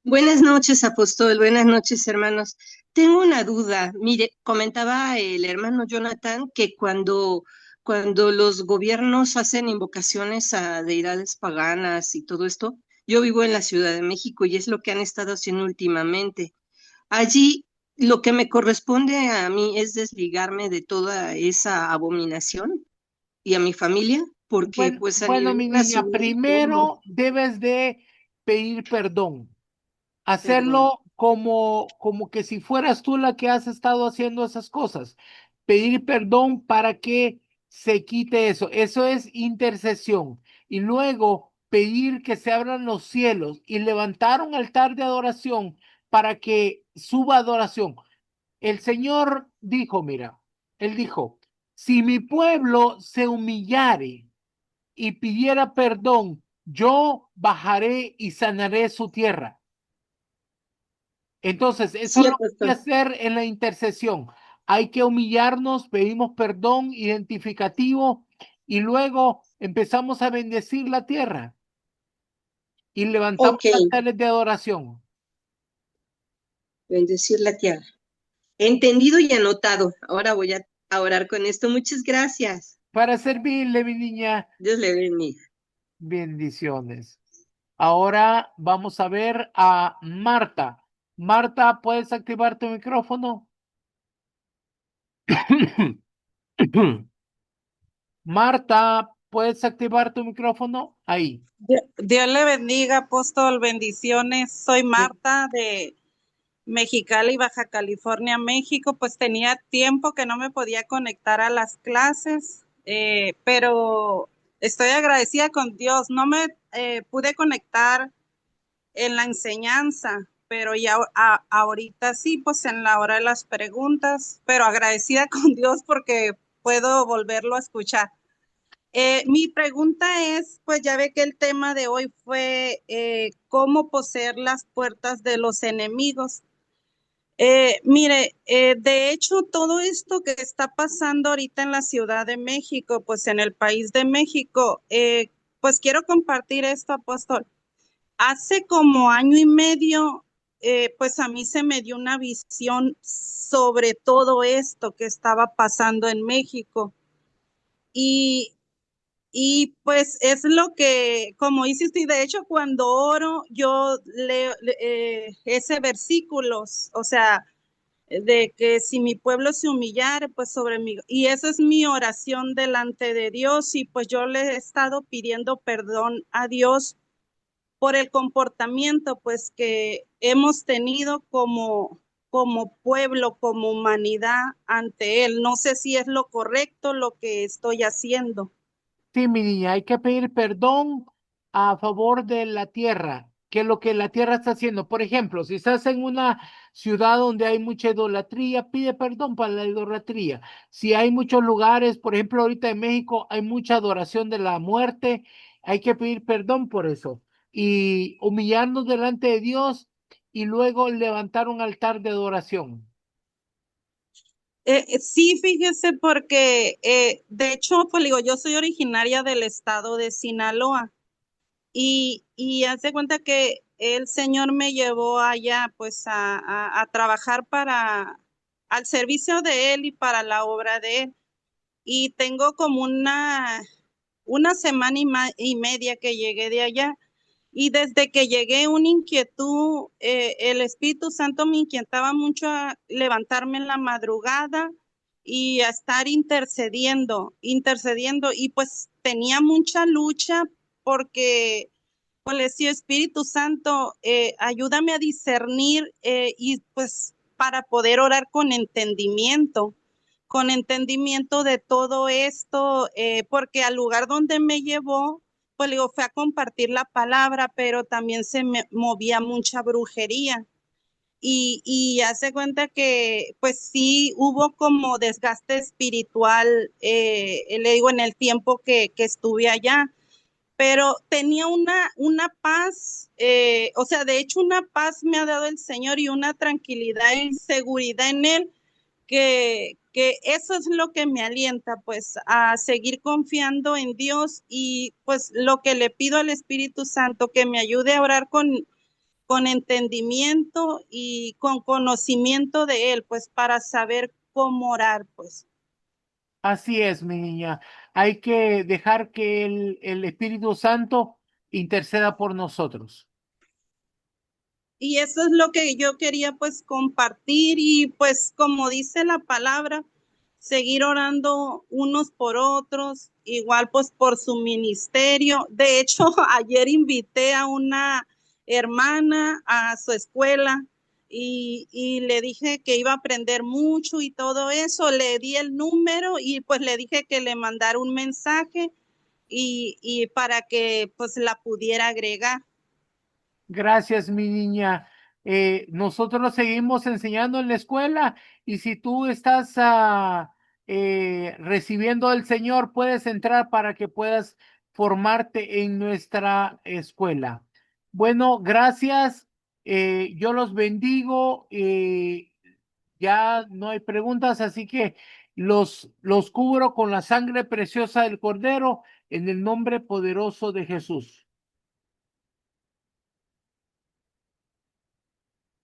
Buenas noches, apóstol. Buenas noches, hermanos. Tengo una duda. Mire, comentaba el hermano Jonathan que cuando los gobiernos hacen invocaciones a deidades paganas y todo esto, yo vivo en la Ciudad de México y es lo que han estado haciendo últimamente. Allí lo que me corresponde a mí es desligarme de toda esa abominación y a mi familia, porque Bueno, pues a bueno, nivel mi niña, nacional, todo, primero debes de pedir perdón. perdón. Hacerlo como que si fueras tú la que has estado haciendo esas cosas. Pedir perdón para que se quite eso. Eso es intercesión. Y luego pedir que se abran los cielos y levantar un altar de adoración para que suba adoración. El Señor dijo, mira, Él dijo, si mi pueblo se humillare y pidiera perdón, yo bajaré y sanaré su tierra. Entonces, eso Sí, es lo que hay que apóstol. hacer en la intercesión. Hay que humillarnos, pedimos perdón identificativo y luego empezamos a bendecir la tierra y levantamos Ok, altares de adoración. bendecir la tierra. Entendido y anotado. Ahora voy a orar con esto. Muchas gracias. Para servirle, mi niña, Dios le bendiga. bendiciones. Ahora vamos a ver a Marta. Marta, ¿puedes activar tu micrófono? Marta, ¿puedes activar tu micrófono? Ahí. Dios le bendiga, apóstol, bendiciones. Soy Marta de Mexicali, Baja California, México. Pues tenía tiempo que no me podía conectar a las clases, pero estoy agradecida con Dios. No me pude conectar en la enseñanza, pero ya ahorita sí, pues en la hora de las preguntas, pero agradecida con Dios porque puedo volverlo a escuchar. Mi pregunta es, pues ya ve que el tema de hoy fue cómo poseer las puertas de los enemigos. Mire, de hecho, todo esto que está pasando ahorita en la Ciudad de México, pues en el país de México, pues quiero compartir esto, apóstol. Hace como año y medio, pues a mí se me dio una visión sobre todo esto que estaba pasando en México. Y y pues es lo que, como dice usted, de hecho cuando oro yo leo ese versículo, o sea, de que si mi pueblo se humillare, pues sobre mí, y esa es mi oración delante de Dios, y pues yo le he estado pidiendo perdón a Dios por el comportamiento, pues que hemos tenido como pueblo, como humanidad ante Él. No sé si es lo correcto lo que estoy haciendo. Sí, mi niña, hay que pedir perdón a favor de la tierra, que es lo que la tierra está haciendo. Por ejemplo, si estás en una ciudad donde hay mucha idolatría, pide perdón para la idolatría. Si hay muchos lugares, por ejemplo, ahorita en México hay mucha adoración de la muerte, hay que pedir perdón por eso y humillarnos delante de Dios y luego levantar un altar de adoración. Sí, fíjese, porque de hecho, pues digo, yo soy originaria del estado de Sinaloa y hace cuenta que el Señor me llevó allá pues a trabajar al servicio de Él y para la obra de Él. Y tengo como una semana y media que llegué de allá. Y desde que llegué, una inquietud, el Espíritu Santo me inquietaba mucho a levantarme en la madrugada y a estar intercediendo, y pues tenía mucha lucha porque pues le decía, Espíritu Santo, ayúdame a discernir y pues para poder orar con entendimiento de todo esto, porque al lugar donde me llevó, pues le digo, fue a compartir la palabra, pero también se me movía mucha brujería. Y hace cuenta que pues sí hubo como desgaste espiritual, le digo, en el tiempo que estuve allá, pero tenía una paz, o sea, de hecho una paz me ha dado el Señor y una tranquilidad y seguridad en Él, que eso es lo que me alienta, pues, a seguir confiando en Dios y pues lo que le pido al Espíritu Santo, que me ayude a orar con entendimiento y con conocimiento de Él, pues, para saber cómo orar, pues. Así es, mi niña. Hay que dejar que el Espíritu Santo interceda por nosotros. Y eso es lo que yo quería pues compartir y pues como dice la palabra, seguir orando unos por otros, igual pues por su ministerio. De hecho, ayer invité a una hermana a su escuela y le dije que iba a aprender mucho y todo eso. Le di el número y pues le dije que le mandara un mensaje y para que pues la pudiera agregar. Gracias, mi niña. Nosotros seguimos enseñando en la escuela y si tú estás recibiendo al Señor, puedes entrar para que puedas formarte en nuestra escuela. Bueno, gracias. Yo los bendigo. Ya no hay preguntas, así que los cubro con la sangre preciosa del Cordero en el nombre poderoso de Jesús.